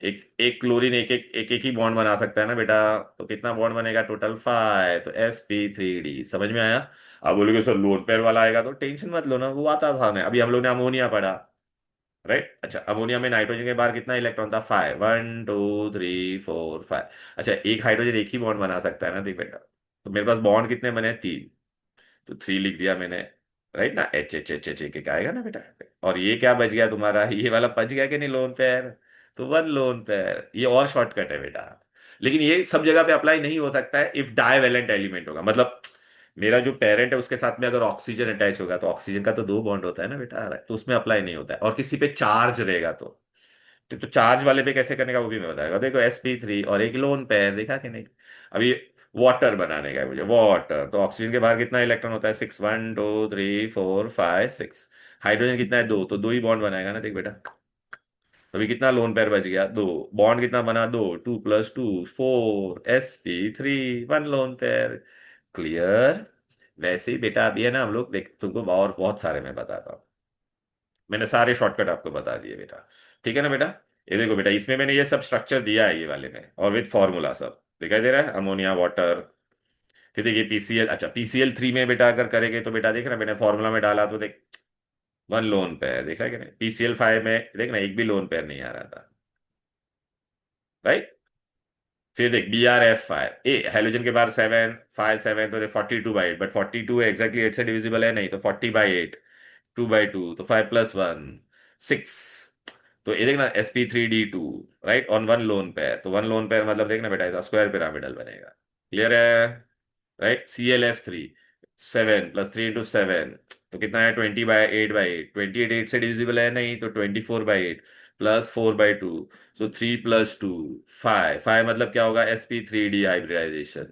एक एक क्लोरीन एक ही बॉन्ड बना सकता है ना बेटा। तो कितना बॉन्ड बनेगा? टोटल 5। तो sp3d। समझ में आया? अब बोलोगे सर लोन पेयर वाला आएगा, तो टेंशन मत लो ना, वो आता आसान है। अभी हम लोग ने अमोनिया पढ़ा, राइट? अच्छा अमोनिया में नाइट्रोजन के बाहर कितना इलेक्ट्रॉन था? 5। 1 2 3 4 5। अच्छा एक हाइड्रोजन एक ही बॉन्ड बना सकता है ना, देख बेटा। तो मेरे पास बॉन्ड कितने बने? 3। तो 3 लिख दिया मैंने, राइट ना? एच एक आएगा ना बेटा। और ये क्या बच गया तुम्हारा? ये वाला बच गया कि नहीं? Loan pair. तो 1 लोन पेयर। ये और शॉर्टकट है बेटा, लेकिन ये सब जगह पे अप्लाई नहीं हो सकता है इफ डाइवेलेंट एलिमेंट होगा। मतलब मेरा जो पेरेंट है उसके साथ में अगर ऑक्सीजन अटैच होगा, तो ऑक्सीजन का तो 2 बॉन्ड होता है ना बेटा, तो उसमें अप्लाई नहीं होता है। और किसी पे चार्ज रहेगा तो चार्ज वाले पे कैसे करने का वो भी मैं बताएगा। देखो sp3 और एक लोन पेयर, देखा कि नहीं? अभी वाटर बनाने का है मुझे, वाटर। तो ऑक्सीजन के बाहर कितना इलेक्ट्रॉन होता है? 6। 1 2 3 4 5 6। हाइड्रोजन कितना है? 2। तो 2 ही बॉन्ड बनाएगा ना, देख बेटा। तो अभी कितना लोन पेयर बच गया? 2। बॉन्ड कितना बना? 2। 2 + 2 4। sp3 1 lone pair. क्लियर? वैसे ही बेटा अभी है ना, हम लोग देख तुमको और बहुत सारे मैं बताता हूँ। मैंने सारे शॉर्टकट आपको बता दिए बेटा, ठीक है ना बेटा? ये देखो बेटा, इसमें मैंने ये सब स्ट्रक्चर दिया है, ये वाले में, और विद फॉर्मूला सब दिखाई दे रहा है। Ammonia water. फिर देखिए पीसीएल, अच्छा PCl3 में बेटा अगर करेंगे तो बेटा देख रहा मैंने फॉर्मूला में डाला तो देख 1 लोन पेयर, देखा है कि नहीं? PCl5 में देखना एक भी लोन पेयर नहीं आ रहा था, राइट? फिर देख BrF5 ए हेलोजन के बाहर 7 5 7, तो 42/8, बट 42 एग्जैक्टली 8 से डिविजिबल है नहीं, तो 40/8। 2/2, तो 5 + 1 6। तो ये देखना sp3d2, right? On 1 lone pair. तो 1 लोन पेयर मतलब देखना बेटा ऐसा स्क्वायर पिरामिडल बनेगा। क्लियर है? राइट? ClF3 7 + 3 × 7, तो कितना है? 20/8/8। 28 8 से डिविजिबल है नहीं, तो 24/8 प्लस 4/2। सो 3 + 2 5 5 मतलब क्या होगा? sp3d hybridization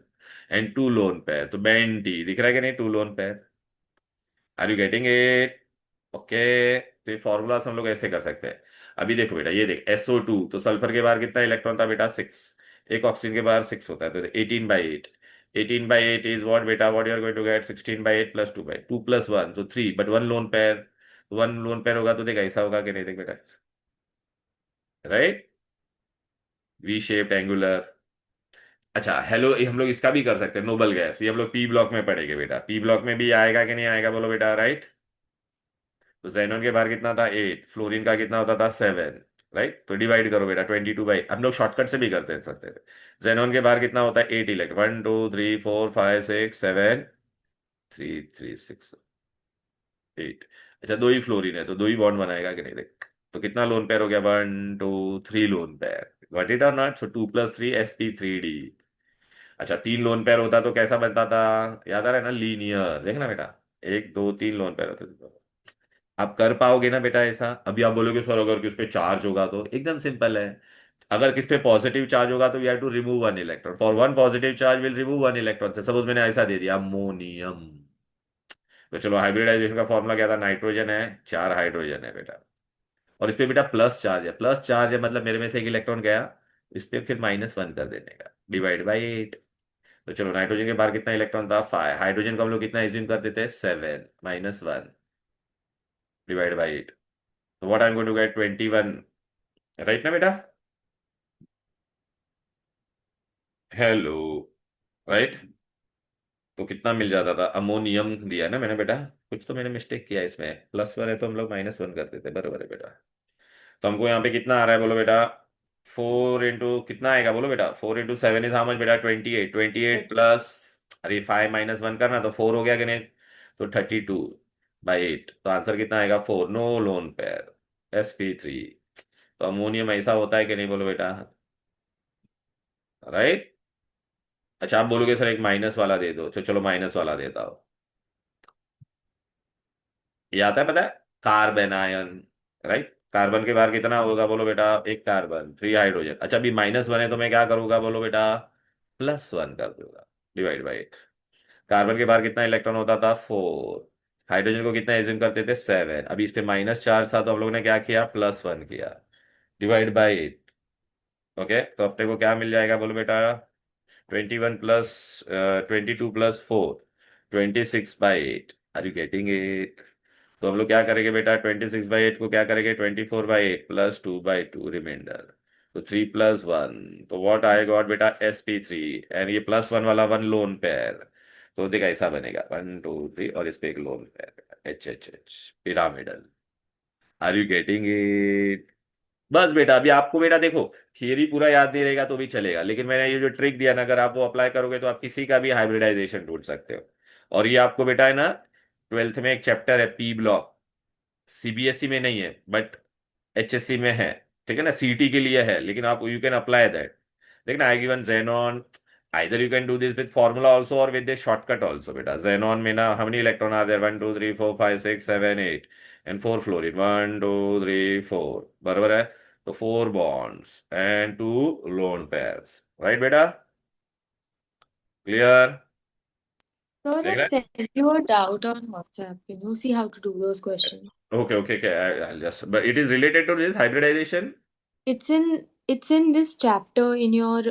and two lone pair. तो बेंट दिख रहा है कि नहीं? Two lone pair. Are you getting it? Okay. तो ये फॉर्मूलाज हम लोग ऐसे कर सकते हैं। अभी देखो बेटा, ये देख SO2, तो सल्फर के बाहर कितना इलेक्ट्रॉन था बेटा? 6। एक ऑक्सीजन के बाहर 6 होता है, तो 18/8। 18/8 इज व्हाट बेटा? What you are going to get? 16/8 + 2/2 2 + 1 तो 3, but 1 lone pair. 1 lone pair होगा तो देख ऐसा होगा कि नहीं? देख बेटा, राइट? V shaped angular. अच्छा हेलो, ये हम लोग इसका भी कर सकते हैं, नोबल गैस। ये हम लोग पी ब्लॉक में पढ़ेंगे बेटा। पी ब्लॉक में भी आएगा कि नहीं आएगा बोलो बेटा, राइट? तो जेनॉन के बाहर कितना था? 8। फ्लोरीन का कितना होता था? 7। राइट? तो डिवाइड करो बेटा, 22/, हम लोग शॉर्टकट से भी करते सकते थे। जेनॉन के बाहर कितना होता है? 8 इलेक्ट्रॉन। 1 2 3 4 5 6 7 3 3 6 8। अच्छा दो ही फ्लोरीन है, तो दो ही बॉन्ड बनाएगा कि नहीं? देख तो कितना लोन पेयर हो गया? 1 2 3 लोन पेयर। गॉट इट और नॉट? So 2 + 3 sp3d। अच्छा 3 लोन पेयर होता तो कैसा बनता था? याद आ रहा है ना? लीनियर। देखना बेटा, 1 2 3 लोन पेयर होते थे। आप कर पाओगे ना बेटा ऐसा? अभी आप बोलोगे सर अगर किस पे चार्ज होगा, तो एकदम सिंपल है। अगर किस पे पॉजिटिव चार्ज होगा तो we have to remove 1 electron. For 1 positive charge will remove 1 electron. Say suppose मैंने ऐसा दे दिया अमोनियम, तो चलो हाइब्रिडाइजेशन का फॉर्मूला क्या था? नाइट्रोजन है, 4 हाइड्रोजन है बेटा। और इस पे बेटा प्लस चार्ज है, प्लस चार्ज है मतलब मेरे में से एक इलेक्ट्रॉन गया, इस पे फिर -1 कर देने का, डिवाइड बाई 8। तो चलो नाइट्रोजन के बाहर कितना इलेक्ट्रॉन था 5, हाइड्रोजन को हम लोग कितना एज्यूम कर देते हैं 7 -1 डिवाइड बाई 8। तो what I am going to get 21, right ना बेटा? Hello, right. तो कितना मिल जाता था, अमोनियम दिया ना मैंने बेटा, कुछ तो मैंने मिस्टेक किया इसमें, +1 है तो हम लोग -1 कर देते, बराबर है बेटा। तो हमको यहाँ पे कितना आ रहा है बोलो बेटा, 4 इंटू कितना आएगा बोलो बेटा, 4 इंटू 7 इज हाउ मच बेटा, 28, 28 प्लस, अरे 5 -1 करना तो 4 हो गया कि नहीं, तो 32/8। तो आंसर कितना आएगा 4, नो लोन पेयर, sp3। तो अमोनियम ऐसा होता है कि नहीं बोलो बेटा, राइट। अच्छा आप बोलोगे सर एक माइनस वाला दे दो, तो चलो माइनस वाला देता हूँ। ये आता है पता है, कार्बन आयन, राइट। कार्बन के बाहर कितना होगा बोलो बेटा, एक कार्बन, 3 हाइड्रोजन। अच्छा अभी -1 है तो मैं क्या करूंगा बोलो बेटा, +1 कर दूंगा, डिवाइड बाई 8। कार्बन के बाहर कितना इलेक्ट्रॉन होता था 4, हाइड्रोजन को कितना एज्यूम करते थे 7, अभी इस पे -चार्ज था तो हम लोग ने क्या किया, +1 किया, डिवाइड बाई 8। ओके, तो अपने को क्या मिल जाएगा बोलो बेटा, 21 plus 22 + 4, 26/8। Are you getting it? तो हम लोग क्या करेंगे बेटा, 26/8 को क्या करेंगे, 24/8 +2/2 रिमाइंडर। तो 3 + 1, तो व्हाट आई गॉट बेटा, sp3। एंड ये +1 वाला 1 लोन पेयर, तो देखा ऐसा बनेगा 1 2 3, और इस पे एक lone pair HHH, pyramidal. Are you getting it? बस बेटा अभी आपको बेटा देखो, थियरी पूरा याद नहीं रहेगा तो भी चलेगा, लेकिन मैंने ये जो ट्रिक दिया ना, अगर आप वो अप्लाई करोगे तो आप किसी का भी हाइब्रिडाइजेशन ढूंढ सकते हो। और ये आपको बेटा है ना, 12th में एक चैप्टर है पी ब्लॉक, सीबीएसई में नहीं है बट एचएससी में है, ठीक है ना, सीटी के लिए है, लेकिन आप यू कैन अप्लाई दैट। देखना I given xenon, either you can do this with formula also और विद शॉर्टकट ऑल्सो बेटा। जेनॉन में ना how many electron are there, 1 2 3 4 5 6 7 8, and 4 fluorine, 1 2 3 4, बराबर है। तो 4 bonds and 2 lone pairs, right बेटा, clear? Sir, देख I've रहे sent you a doubt on WhatsApp. Can you see how to do those questions? Okay okay okay, I'll just, but it is related to this hybridization. It's in this chapter in your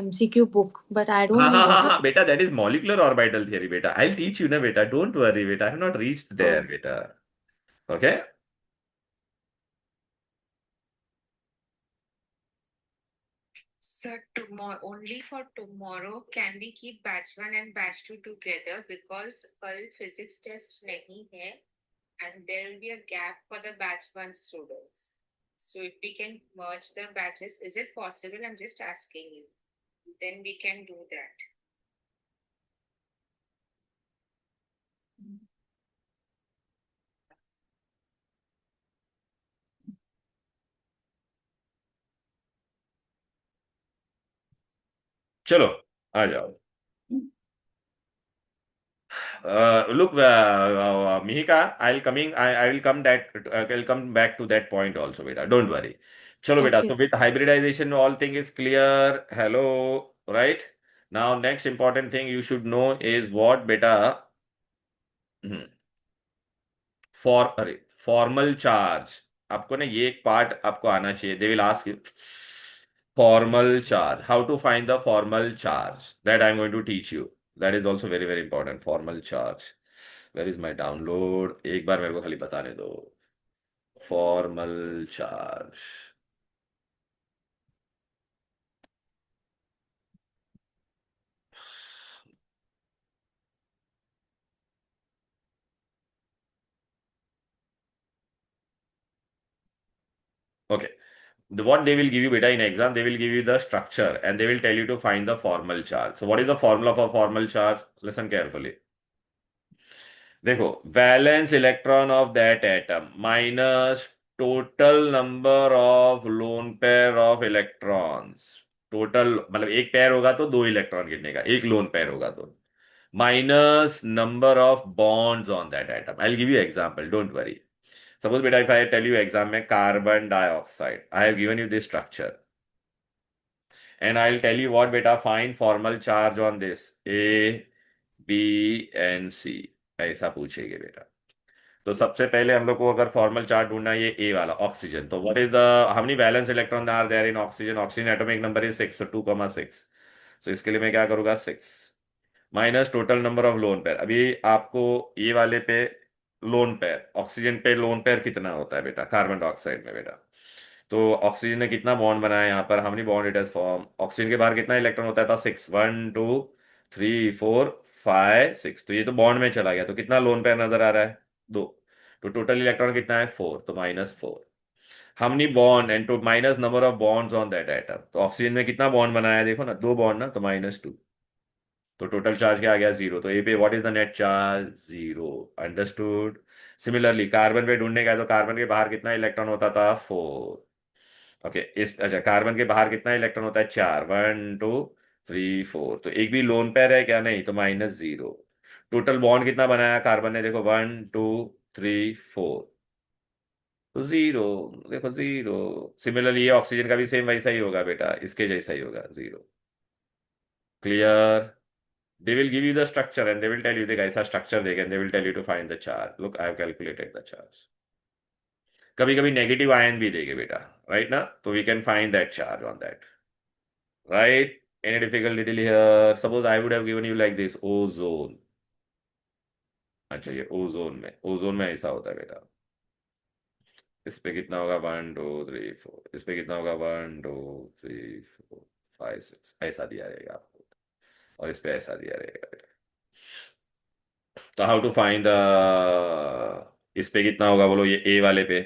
MCQ book, but I don't हाँ know हाँ हाँ what it हाँ बेटा, that is molecular orbital theory बेटा, I teach you ना बेटा, don't worry बेटा, I have not reached there was. बेटा। Okay. Sir, tomorrow only for tomorrow can we keep batch one and batch two together because कल physics test नहीं है and there will be a gap for the batch one students. So if we can merge the batches, is it possible? I'm just asking you. Then we can do that. चलो आ जाओ। Look, Mihika, I will come that, I'll come back to that point also, beta. Don't worry. Chalo, beta. Okay. So with hybridization, all thing is clear. Hello, right? Now, next important thing you should know is what, beta? Hmm. For अरे formal charge, आपको ना ये एक part आपको आना चाहिए, they will ask you formal charge, how to find the formal charge, that I am going to teach you. That is also very very important, formal charge. Where is my download, एक बार मेरे को खाली बताने दो, formal charge. Okay, what they will give you beta in exam, they will give you the structure and they will tell you to find the formal charge. So what is the formula for formal charge? Listen carefully. देखो, valence electron of that atom minus total number of lone pair of electrons, total मतलब एक pair होगा तो 2 electron गिरने का, एक lone pair होगा तो, minus number of bonds on that atom. I give you example, don't worry. Suppose बेटा if I tell you exam में carbon dioxide, I have given you this structure and I will tell you what बेटा, find formal charge on this A B and C, ऐसा पूछेगा बेटा। तो सबसे पहले हम लोग को अगर फॉर्मल चार्ट ढूंढना है, ये ए वाला ऑक्सीजन, तो what is the, how many valence electron are there in oxygen, oxygen atomic number is 6, so 2,6। तो इसके लिए मैं क्या करूँगा 6 minus total number of lone pair. अभी आपको ये वाले पे लोन पेयर, ऑक्सीजन पे लोन पेयर कितना होता है बेटा कार्बन डाइऑक्साइड में बेटा? तो ऑक्सीजन ने कितना बॉन्ड बनाया यहाँ पर, how many bond it has form? Oxygen के बाहर कितना इलेक्ट्रॉन होता था? 6, 1 2 3 4 5 6। तो ये तो बॉन्ड में चला गया, तो कितना लोन पेयर नजर आ रहा है? 2। तो टोटल इलेक्ट्रॉन कितना है? 4, तो -4। How many bond and two minus number of bonds on that atom. तो ऑक्सीजन में कितना बॉन्ड बनाया है? देखो ना, 2 बॉन्ड ना, तो -2। तो टोटल चार्ज क्या आ गया? 0। तो ए पे what is the net charge? 0। Understood. Similarly carbon पे ढूंढने का है, तो कार्बन के बाहर कितना इलेक्ट्रॉन होता था? 4। ओके, इस अच्छा कार्बन के बाहर कितना इलेक्ट्रॉन होता है? 4, 1 2 3 4। तो एक भी लोन पेयर है क्या? नहीं, तो -0। टोटल बॉन्ड कितना बनाया कार्बन ने? देखो 1 2 3 4, तो 0। देखो 0। सिमिलरली ये ऑक्सीजन का भी सेम वैसा ही होगा बेटा, इसके जैसा ही होगा, 0। Clear? they will give you the structure and they will tell you the ऐसा structure देगा and they will tell you to find the charge. Look, I have calculated the charge. कभी कभी नेगेटिव आयन भी देंगे बेटा, right ना? तो we can find that charge on that, right? Any difficult detail here? Suppose I would have given you like this ozone. अच्छा, ये ozone में ऐसा होता है बेटा। इस पे कितना होगा? 1 2 3 4। इस पे कितना होगा? 1 2 3 4 5 6। ऐसा दिया रहेगा आपको, और इस पे ऐसा दिया रहेगा बेटा। तो हाउ टू फाइंड द, इस पे कितना होगा बोलो? ये ए वाले पे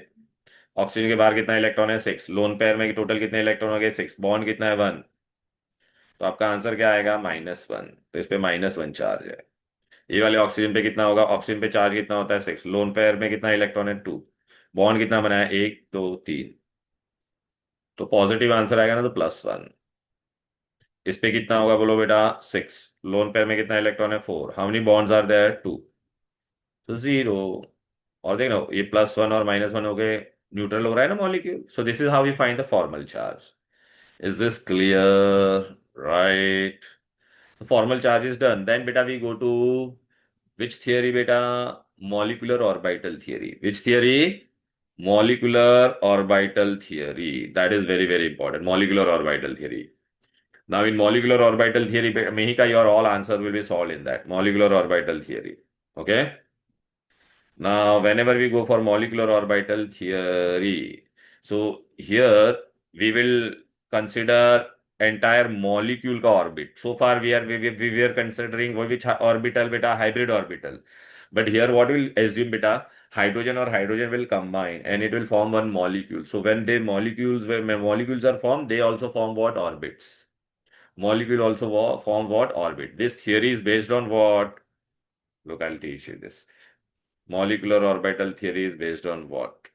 ऑक्सीजन के बाहर कितना इलेक्ट्रॉन है? 6। लोन पेयर में टोटल कितने इलेक्ट्रॉन हो गए? 6। बॉन्ड कितना है? 1। तो आपका आंसर क्या आएगा? -1। तो इस पे -1 चार्ज है। ये वाले ऑक्सीजन पे कितना होगा? ऑक्सीजन पे चार्ज कितना होता है? 6। लोन पेयर में कितना इलेक्ट्रॉन है? 2। बॉन्ड कितना बनाया? 1 2 3। तो पॉजिटिव आंसर आएगा ना, तो +1। इस पे कितना होगा बोलो बेटा? 6। लोन पेयर में कितना इलेक्ट्रॉन है? 4। How many bonds are there? 2। तो 0। और देखना, ये +1 और -1 हो गए, न्यूट्रल हो रहा है ना molecule. So this is how we find the formal charge. Is this clear? Right? Formal charge is done. Then बेटा we go to which theory बेटा? Molecular orbital theory. Which theory? Molecular orbital theory. That is very very important, molecular orbital theory. Now in molecular orbital theory में ही का your all answer will be solve in that molecular orbital theory. Okay? Now, whenever we go for molecular orbital theory, so here we will consider entire molecule का orbit. So far we were considering which orbital beta? Hybrid orbital. But here what will assume beta? Hydrogen or hydrogen will combine and it will form one molecule. So when molecules are formed, they also form what? Orbits. Molecule also form what? Orbit. This theory is based on what? Look, I'll teach you this. Molecular orbital theory is based on what?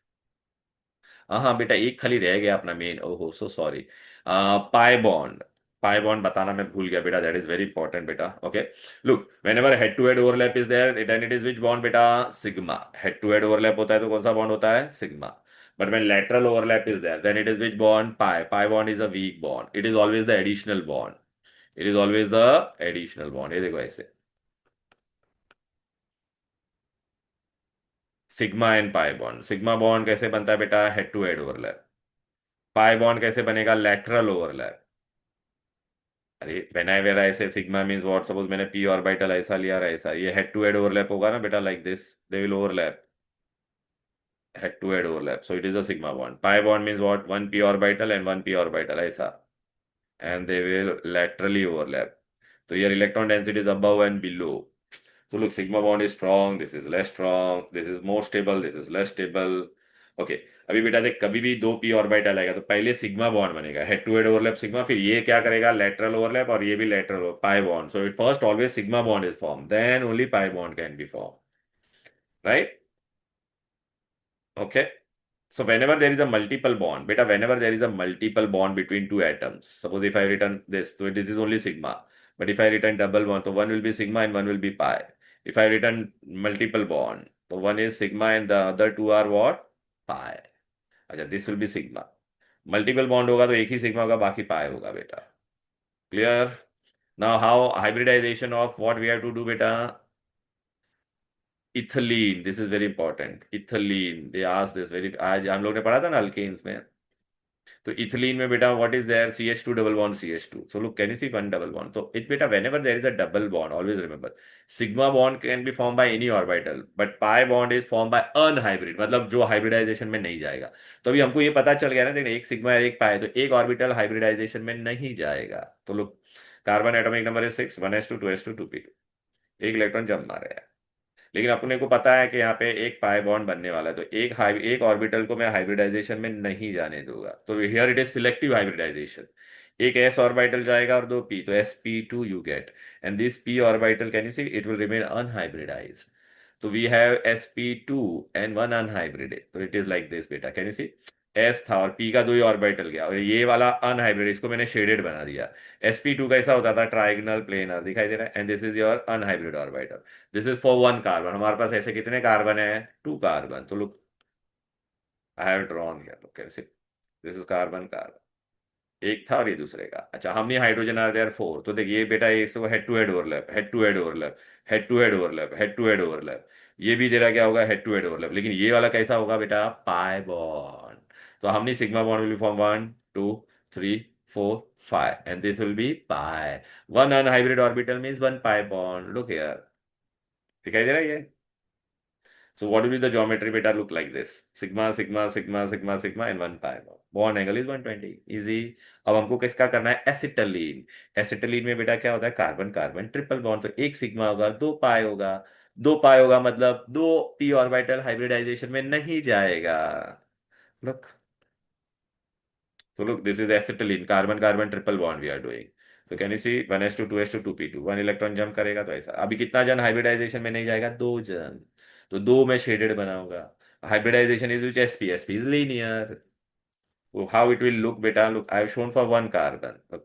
हाँ हाँ बेटा, एक खाली रह गया अपना main, ओहो so sorry. Pi bond. Pi bond बताना मैं भूल गया बेटा, दैट इज वेरी इंपॉर्टेंट बेटा। Okay, look, whenever head to head overlap is there then it is which bond बेटा? Sigma. Head to head overlap होता है तो कौन सा बॉन्ड होता है? Sigma. But when lateral overlap is there then it is which bond? Pi. Pi bond is a weak bond, it is always the additional bond. It is always the additional bond. ये देखो ऐसे, sigma and pi bond. Sigma bond कैसे बनता है बेटा? Head to head overlap. Pi bond कैसे बनेगा? Lateral overlap. अरे बनाए वेरा ऐसे, सिग्मा मीन्स व्हाट? सपोज मैंने पी ऑर्बिटल ऐसा लिया और ऐसा, ये हेड टू हेड ओवरलैप होगा ना बेटा, like this they will overlap. Head to head overlap, so it is a sigma bond. Pi bond means what? One p orbital and one p orbital ऐसा, and they will laterally overlap. So your electron density is above and below. So look, sigma bond is strong, this is less strong, this is more stable, this is less stable. Okay, अभी बेटा देख, कभी भी दो P orbital आएगा तो पहले sigma bond बनेगा, head to head overlap sigma, फिर ये क्या करेगा? लेटरल ओवरलैप, और ये भी lateral pi bond. So it first always sigma bond is form, then only pi bond can be form, right? Okay, so whenever there is a multiple bond, beta, whenever there is a multiple bond between two atoms, suppose if I written this, so this is only sigma. But if I written double bond, so one will be sigma and one will be pi. If I written multiple bond, so one is sigma and the other two are what? Pi. अच्छा, this will be sigma. Multiple bond होगा तो एक ही sigma होगा, बाकी pi होगा बेटा। Clear? Now how hybridization of what we have to do बेटा? Ethylene, this is very important. Ethylene, they ask this very, आज हम लोग ने पढ़ा था ना अल्केन्स में, तो इथिलीन में बेटा what is there, CH2 double bond CH2. So look, can you see one double bond? So it beta, whenever there is a double bond, always remember sigma bond can be formed by any orbital, but pi bond is formed by unhybrid, मतलब जो hybridisation में नहीं जाएगा. तो अभी हमको ये पता चल गया ना, देखिए एक सिग्मा एक पाई, तो एक ऑर्बिटल हाइब्रिडाइजेशन में नहीं जाएगा. तो लोग कार्बन एटॉमिक नंबर है 6, 1s2 2s2 2p2, एक इलेक्ट्रॉन जम मारे. लेकिन अपने को पता है कि यहाँ पे एक पाई बॉन्ड बनने वाला है, तो एक ऑर्बिटल को मैं हाइब्रिडाइजेशन में नहीं जाने दूंगा. तो here it is selective hybridization. एक s ऑर्बिटल जाएगा और दो p, तो sp2 you get, and this p orbital can you see it will remain unhybridized. तो we have sp2 and one unhybrid, तो इट इज लाइक दिस बेटा, can you see. s था और p का दो ही ऑर्बिटल गया, और ये वाला अनहाइब्रिड, इसको मैंने शेडेड बना दिया. sp2 कैसा होता था, ट्राइगोनल प्लेनर दिखाई दे रहा है, and this is your unhybrid orbital. This is for one carbon. हमारे पास ऐसे कितने कार्बन है, टू कार्बन. तो look, I have drawn here, look कैसे, दिस इज कार्बन कार्बन, एक था और ये दूसरे का. अच्छा, हमने हाइड्रोजन आर देयर 4, तो देखिए बेटा ये इसको head to head overlap, head to head overlap, head to head overlap, head to head overlap. ये भी तेरा क्या होगा, हेड टू हेड ओवरलैप. लेकिन ये वाला कैसा होगा बेटा, पाई बॉन्ड. तो हमने sigma bond will form 1 2 3 4 5, and this will be pi. One unhybrid orbital means one pi bond. Look here, दिखाई दे रहा है ये. So what will be the geometry beta look like this? Sigma, sigma, sigma, sigma, sigma, and one pi bond. Bond angle is 120. Easy. अब हमको किसका करना है, acetylene. Acetylene में बेटा क्या होता है, कार्बन कार्बन ट्रिपल बॉन्ड. तो एक सिग्मा होगा, दो पाई होगा. दो पाई होगा मतलब दो p ऑर्बिटल हाइब्रिडाइजेशन में नहीं जाएगा. Look, so look, this is acetylene, carbon carbon triple bond we are doing. So can you see 1s2 2s2 2p2, one electron jump करेगा तो ऐसा. अभी कितना जन हाइब्रिडाइजेशन में नहीं जाएगा, दो जन. तो दो में शेडेड बनाऊंगा. Hybridization is which, sp is linear. How it will look बेटा, look I have shown for one carbon,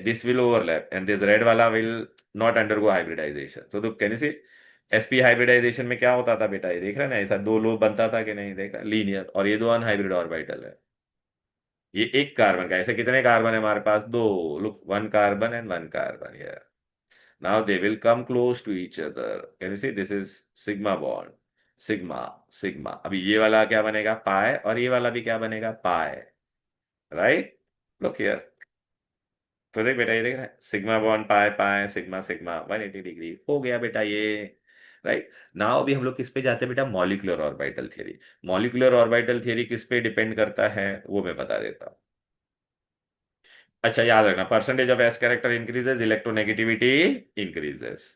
this will overlap and this red वाला विल नॉट अंडरगो हाइब्रिडाइजेशन. तो look, can you see, sp hybridization में क्या होता था बेटा, ये देख रहे हैं ना, ऐसा दो लो बनता था कि नहीं, देख रहे लीनियर. और ये दो अनहाइब्रिड ऑर्बिटल है. ये एक कार्बन का, ऐसे कितने कार्बन है हमारे पास, दो. Look, one carbon and one carbon here. Now they will come close to each other. Can you see, this is sigma bond, sigma sigma. अभी ये वाला क्या बनेगा, पाए, और ये वाला भी क्या बनेगा, पाए. Right, look here. तो देख बेटा, ये देख रहा है, सिग्मा बॉन्ड पाए पाए, सिग्मा सिग्मा, 180 डिग्री हो गया बेटा ये. राइट. नाउ अभी हम लोग किस पे जाते हैं बेटा, molecular orbital theory. Molecular orbital theory किस पे डिपेंड करता है वो मैं बता देता हूँ. अच्छा, याद रखना, percentage of s character increases, electronegativity increases.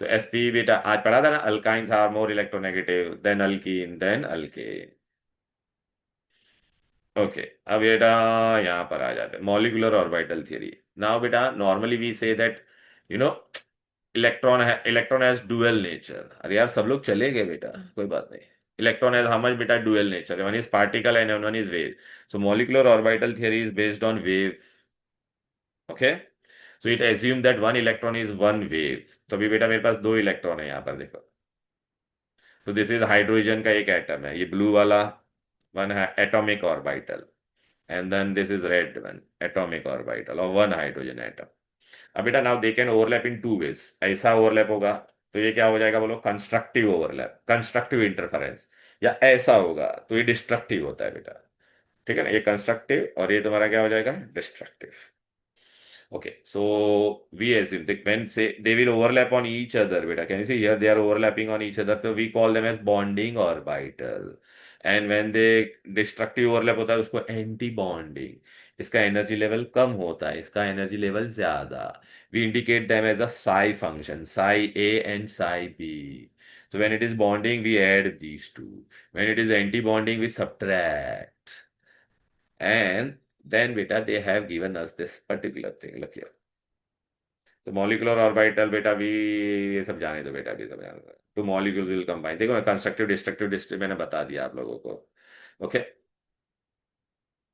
तो sp बेटा आज पढ़ा था ना, alkynes are more electronegative than alkene than alkane. Okay, अब बेटा यहाँ पर आ जाते हैं, मॉलिक्यूलर ऑर्बिटल थ्योरी. नाउ बेटा normally we say that, you know, electron has dual nature. अरे यार सब लोग चले गए बेटा, कोई बात नहीं. इलेक्ट्रॉन हैज हाउ मच बेटा, dual nature. One is particle and one is wave. So molecular orbital theory is based on wave. Okay, so it assume that one electron is one wave. तो अभी बेटा मेरे पास दो electron है यहाँ पर, देखो. तो दिस इज हाइड्रोजन का एक एटम है, ये ब्लू वाला वन है atomic orbital, and then this is red one atomic orbital और वन हाइड्रोजन एटम. अब बेटा now they can overlap in two ways. ऐसा ओवरलैप होगा तो ये क्या हो जाएगा बोलो, कंस्ट्रक्टिव ओवरलैप, कंस्ट्रक्टिव इंटरफेरेंस. या ऐसा होगा तो ये डिस्ट्रक्टिव होता है बेटा. ठीक है ना, ये कंस्ट्रक्टिव और ये तुम्हारा क्या हो जाएगा, destructive. Okay, so we assume that when say they will overlap on each other, beta. Can you see here they are overlapping on each other? So we call them as bonding orbital. And when they destructive overlap होता है उसको anti bonding. इसका energy level कम होता है, इसका energy level ज्यादा. We indicate them as a psi function, psi A and psi B. So when it is bonding, we add these two. When it is anti-bonding, we subtract. And then beta they have given us this particular thing. Look here. तो molecular orbital बेटा भी ये सब जाने दो बेटा, भी सब जाने दो. Two molecules will combine. देखो मैं कंस्ट्रक्टिव डिस्ट्रक्टिव डिस्ट्रिक्ट मैंने बता दिया आप लोगों को. ओके,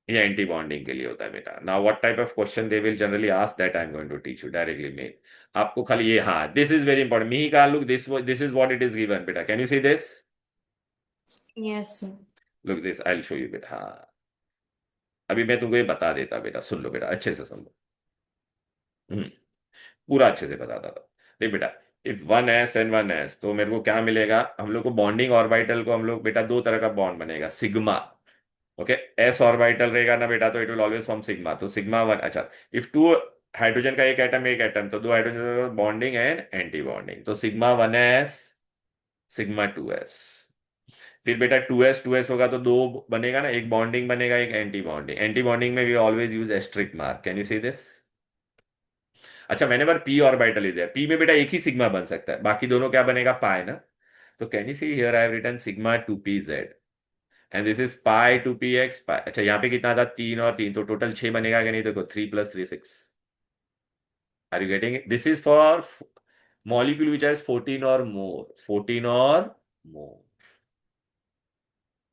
ये एंटी बॉन्डिंग के लिए होता है बेटा. Now what type of question they will generally ask, that I am going to teach you directly mail. आपको खाली ये, हाँ दिस इज वेरी इंपॉर्टेंट. मी का look, this is what it is given बेटा. Can you see this, Yes, sir. Look this, I will show you बेटा. हाँ, अभी मैं तुमको ये बता देता बेटा, सुन लो बेटा, अच्छे से सुन लो. पूरा अच्छे से बताता था. देख बेटा, if one S and one S, तो मेरे को क्या मिलेगा, हम लोग को बॉन्डिंग ऑर्बिटल को हम लोग बेटा दो तरह का बॉन्ड बनेगा, सिग्मा. ओके, एस ऑर्बिटल रहेगा ना बेटा, तो it will always form sigma, तो सिग्मा वन। अच्छा, इफ टू हाइड्रोजन का एक एटम, तो दो hydrogen bonding and antibonding, तो sigma one s, sigma two s. फिर बेटा टू एस होगा तो दो बनेगा ना, एक बॉन्डिंग बनेगा, एक एंटी बॉन्डिंग। एंटी बॉन्डिंग में we always use asterisk mark, can you see this? अच्छा, मैंने बार p orbital is there, p में बेटा एक ही सिग्मा बन सकता है, बाकी दोनों क्या बनेगा, पाई ना। तो can you see here I have written sigma two p z and this is pi two p x pi. अच्छा, यहाँ पे कितना था, तीन और तीन, तो टोटल छह बनेगा कि नहीं, देखो three plus three six. Are you getting it? This is for molecule which has 14 और मोर, 14 और मोर।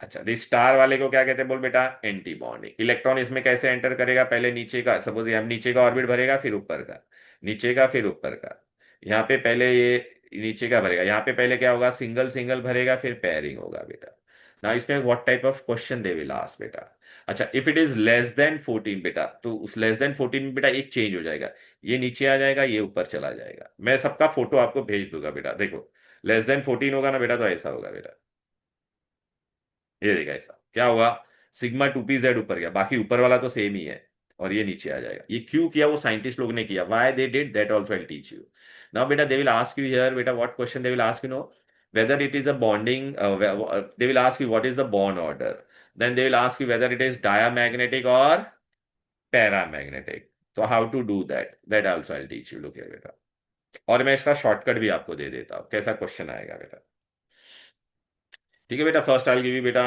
अच्छा, दिस स्टार वाले को क्या कहते हैं बोल बेटा, एंटी बॉन्डिंग। इलेक्ट्रॉन इसमें कैसे एंटर करेगा, पहले नीचे का, सपोज हम नीचे का ऑर्बिट भरेगा, फिर ऊपर का, नीचे का फिर ऊपर का। यहाँ पे पहले ये नीचे का भरेगा, यहाँ पे पहले क्या होगा, सिंगल सिंगल भरेगा, फिर पेयरिंग होगा बेटा। ना इसमें what type of question they will ask बेटा। अच्छा, if it is less than 14 बेटा, तो उस लेस देन 14 में बेटा एक चेंज हो जाएगा, ये नीचे आ जाएगा, ये ऊपर चला जाएगा। मैं सबका फोटो आपको भेज दूंगा बेटा, देखो लेस देन 14 होगा ना बेटा, तो ऐसा होगा बेटा, ये देखा ऐसा क्या होगा, सिग्मा टू पी जेड ऊपर गया, बाकी ऊपर वाला तो सेम ही है, और ये नीचे आ जाएगा। ये क्यों किया, वो साइंटिस्ट लोग ने किया, why they did that also I will teach you. Now बेटा they will ask you here बेटा, what question they will ask you, know whether it is a bonding they will ask you what is the bond order, then they will ask you whether it is diamagnetic or paramagnetic, so how to do that, that also I'll teach you, look here बेटा। और मैं इसका shortcut भी आपको दे देता हूँ, कैसा question आएगा बेटा। ठीक है बेटा, फर्स्ट आई गिव यू बेटा,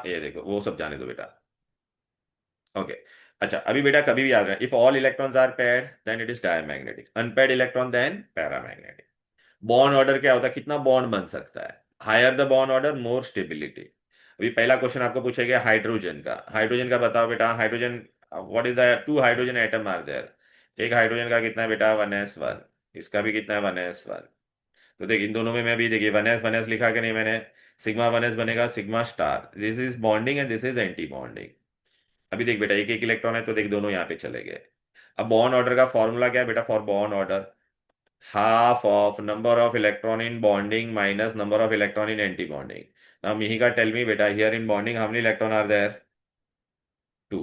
ये देखो वो सब जाने दो बेटा। ओके, अच्छा अभी बेटा कभी भी याद रहे, if all electrons are paired then it is diamagnetic, unpaired electron then paramagnetic. Bond order क्या होता है, कितना बॉन्ड बन सकता है, higher the bond order more stability. अभी पहला क्वेश्चन आपको पूछेगा हाइड्रोजन का, हाइड्रोजन का बताओ बेटा, hydrogen what is the, two hydrogen atom are there, एक हाइड्रोजन का कितना है बेटा, वन एस वन, इसका भी कितना है, वन एस वन। तो देख इन दोनों में मैं भी देखिए वन एस लिखा कि नहीं मैंने, सिग्मा वन एस बनेगा sigma star, this is bonding and this is anti bonding. अभी देख बेटा एक एक इलेक्ट्रॉन है, तो देख दोनों यहाँ पे चले गए। अब बॉन्ड ऑर्डर का फॉर्मूला क्या है बेटा, for bond order, half of number of electron in bonding minus number of electron in anti-bonding. Now Mihika tell me beta, here in bonding how many electron are there? Two.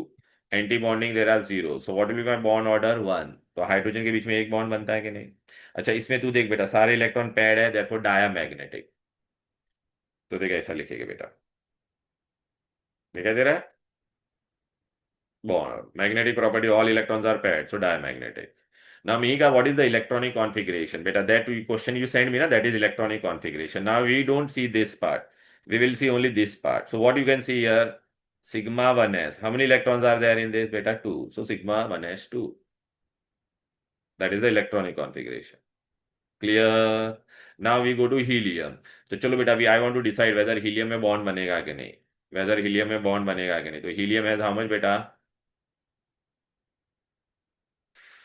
Anti-bonding there are zero. So what will be my bond order? One. तो hydrogen के बीच में एक bond बनता है कि नहीं? अच्छा इसमें तू देख बेटा सारे इलेक्ट्रॉन पेयर्ड है, therefore diamagnetic, तो देख ऐसा लिखेगा बेटा, दिखाई दे रहा है, bond magnetic property, all electrons are paired, so diamagnetic. Now Mihika, what is the electronic configuration beta, that question you send me na, that is electronic configuration. Now we don't see this part, we will see only this part. So what you can see here, sigma 1s, how many electrons are there in this beta, 2, so sigma 1s 2, that is the electronic configuration. Clear? Now we go to helium. तो चलो बेटा अभी I want to decide whether helium में bond बनेगा कि नहीं, weather helium में bond बनेगा कि नहीं। तो हीलियम हैज हाउ मच बेटा,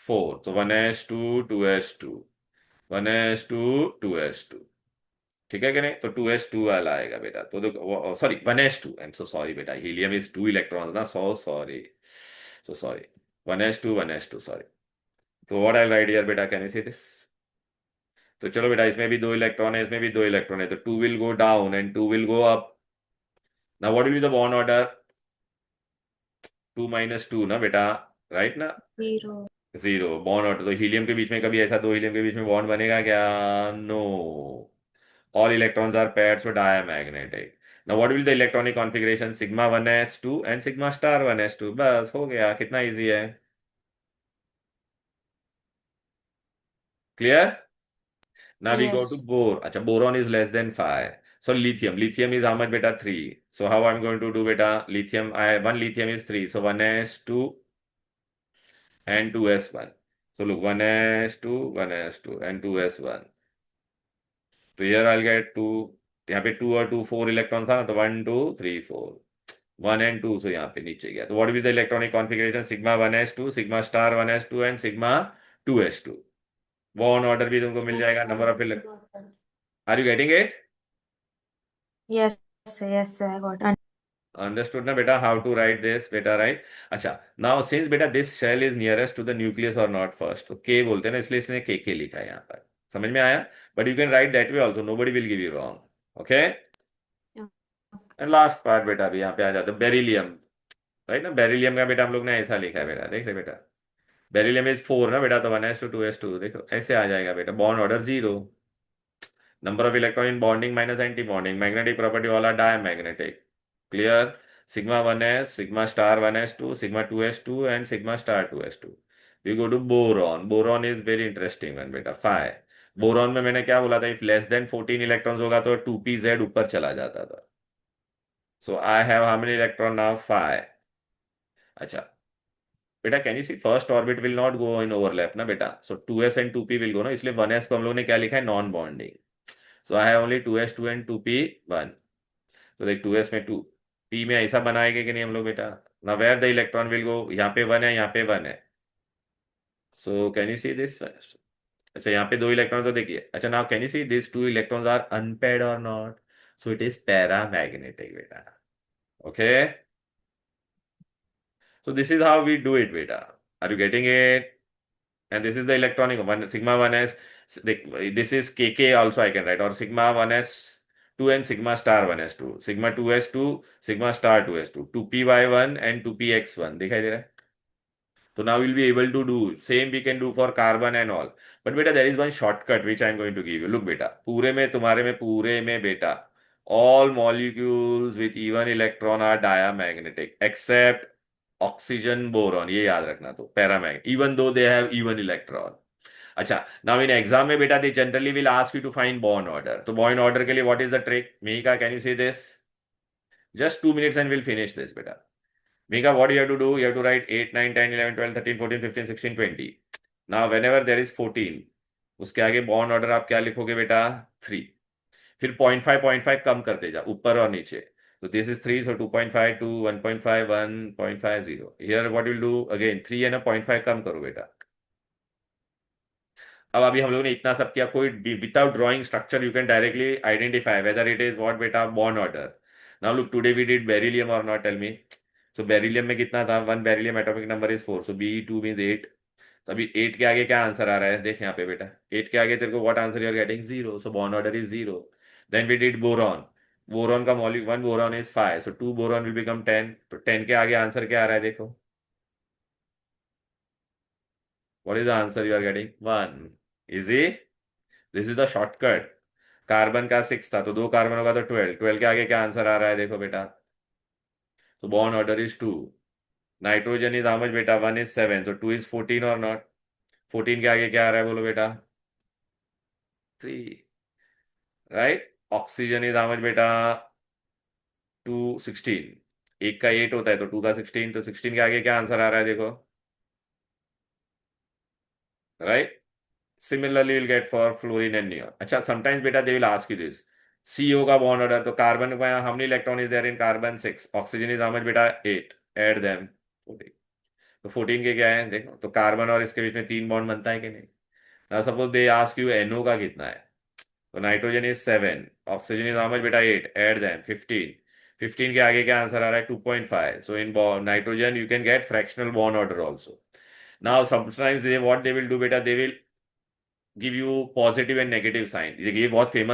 फोर, तो one s two, two s two, one s two, two s two, ठीक है कि नहीं। तो टू एस टू वाला आएगा बेटा, तो देखो sorry one s two, I am so sorry बेटा, हीलियम इज टू इलेक्ट्रॉन्स ना, so sorry, so sorry, one s two sorry. तो व्हाट आई राइट हियर बेटा, कैन यू सी दिस? तो चलो बेटा इसमें भी दो इलेक्ट्रॉन है, इसमें भी दो इलेक्ट्रॉन है, तो two will go down and two will go up. Now what will be the bond order, two minus two ना बेटा, राइट ना, Zero. Zero bond order. तो हीलियम के बीच में कभी ऐसा दो हीलियम के बीच में बॉन्ड बनेगा क्या, no, all electrons are paired, so diamagnetic. Now what will be the electronic configuration, sigma 1s2 and sigma star 1s2, बस हो गया, कितना इजी है, clear. Now we go to Yes. bore, अच्छा boron is less than 5, so lithium is how much beta, 3, so how I'm going to do beta, lithium I one lithium is 3, so 1s2 and 2s1, so look 1s2 1s2 and 2s1, तो here I'll get 2, यहाँ पे 2 और 2 4 electron था ना, तो 1 2 3 4, 1 and 2, सो यहाँ पे नीचे गया। तो what will the electronic configuration, sigma 1s2, sigma star 1s2 and sigma 2s2। Bond order भी तुमको मिल जाएगा, number of electron, are you getting it? Yes, yes, I got. Understood ना बेटा, हाउ टू राइट दिस बेटा, right. अच्छा, now since बेटा this shell is nearest to the nucleus और नॉट फर्स्ट, तो के बोलते हैं ना, इसलिए इसने के लिखा है यहाँ पर, समझ में आया। But you can write that way also, nobody will give you wrong, okay. Yeah. And last part बेटा, अभी यहाँ पे आ जाते हैं बेरिलियम। राइट ना, बेरिलियम का बेटा हम लोग ने ऐसा लिखा है बेटा, देख रहे बेटा, बेरिलियम इज 4 ना बेटा, तो 1s2 देखो ऐसे आ जाएगा बेटा, bond order 0, number of electron in bonding minus antibonding, magnetic property all are diamagnetic, clear, sigma 1s, sigma star 1s2, sigma 2s2 and sigma star 2s2। We go to boron, boron is very interesting one बेटा, 5। Boron में मैंने क्या बोला था, if less than 14 electrons होगा तो 2pz ऊपर चला जाता था। So I have how many electron now, 5। अच्छा बेटा, can you see first orbit will not go in overlap ना बेटा, सो 2s and 2p will go ना, इसलिए 1s को हम लोग ने क्या लिखा है, non bonding. So I have only 2s2 and 2p 1। तो देख 2s में 2, p में ऐसा बनाएंगे कि नहीं हम लोग बेटा, ना where the electron will go, यहाँ पे 1 है, यहाँ पे 1 है। So can you see this, अच्छा यहाँ पे 2 इलेक्ट्रॉन तो देखिए, अच्छा now can you see this 2 electrons are unpaired और not, so it is paramagnetic बेटा, okay. So this is how we do it बेटा, are you getting it? And this is the electronic one, sigma 1s, this is kk also I can write, or sigma 1s 2 and sigma star 1s2, sigma 2s2, sigma star 2s2, 2py1 and 2px1, दिखाई दे रहा है? So now we'll be able to do same we can do for carbon and all, but beta there is one shortcut which I am going to give you, look beta, पूरे में तुम्हारे में पूरे में बेटा, all molecules with even electron are diamagnetic except oxygen boron, ये याद रखना, तो paramagnetic even though they have even electron। अच्छा नाउ इन एग्जाम में बेटा they generally will ask you to find bond order, तो बॉन्ड ऑर्डर के लिए व्हाट इज द ट्रिक, मिका can you say this, just 2 minutes and we'll finish this beta। Mika, what you have to do? You have to write 8, 9, 10, 11, 12, 13, 14, 15, 16, 20। Now, whenever there is 14, उसके आगे bond order आप क्या लिखोगे बेटा, 3। फिर 0.5 कम करते जा ऊपर और नीचे, तो this is 3, so 2.5 2 1.5 1.50। Here what will do again 3 है ना, 0.5 कम करो बेटा। अब अभी हम लोगों ने इतना सब किया, कोई without drawing structure you can directly identify whether it is what बेटा, bond order. Now look today we did beryllium और not, tell me. So beryllium में कितना था, 1 beryllium atomic number is 4, so Be2 means 8। तो अभी 8 के आगे क्या आंसर आ रहा है, देख यहाँ पे बेटा, 8 के आगे तेरे को what answer you are getting, 0, so bond order is 0। Then we did boron, boron का molecule 1 boron is 5, so 2 boron will become 10, तो 10 के आगे आंसर क्या आ रहा है देखो, what is the answer you are getting, 1। Easy, this is the shortcut. Carbon का 6 था, तो 2 कार्बन होगा तो 12, 12 के आगे क्या आंसर आ रहा है देखो बेटा, तो bond order is 2। Nitrogen is how much बेटा, 1 इज 7, so 2 इज 14 और नॉट, 14 के आगे क्या आ रहा है बोलो बेटा, 3, right. Oxygen is how much बेटा, 2 16, एक का 8 होता है तो 2 का 16, तो 16 के आगे क्या आंसर आ रहा है देखो, right. Similarly will get for fluorine and neon. अच्छा समटाइम्स बेटा they will ask you this, CO का बॉन्ड ऑर्डर, तो कार्बन में how many electron is there in carbon, 6, oxygen is how much बेटा, 8, ऐड देम, तो 14 के क्या है देखो, तो कार्बन और इसके बीच में 3 बॉन्ड बनता है कि नहीं। Now suppose they ask you NO का कितना है, तो nitrogen is 7, oxygen is how much बेटा, 8, ऐड देम 15, 15 के आगे क्या आंसर आ रहा है, 2.5, so in nitrogen you can get fractional bond order also. Now sometimes they what they will do बेटा, they will give you positive and negative sign, ये बहुत famous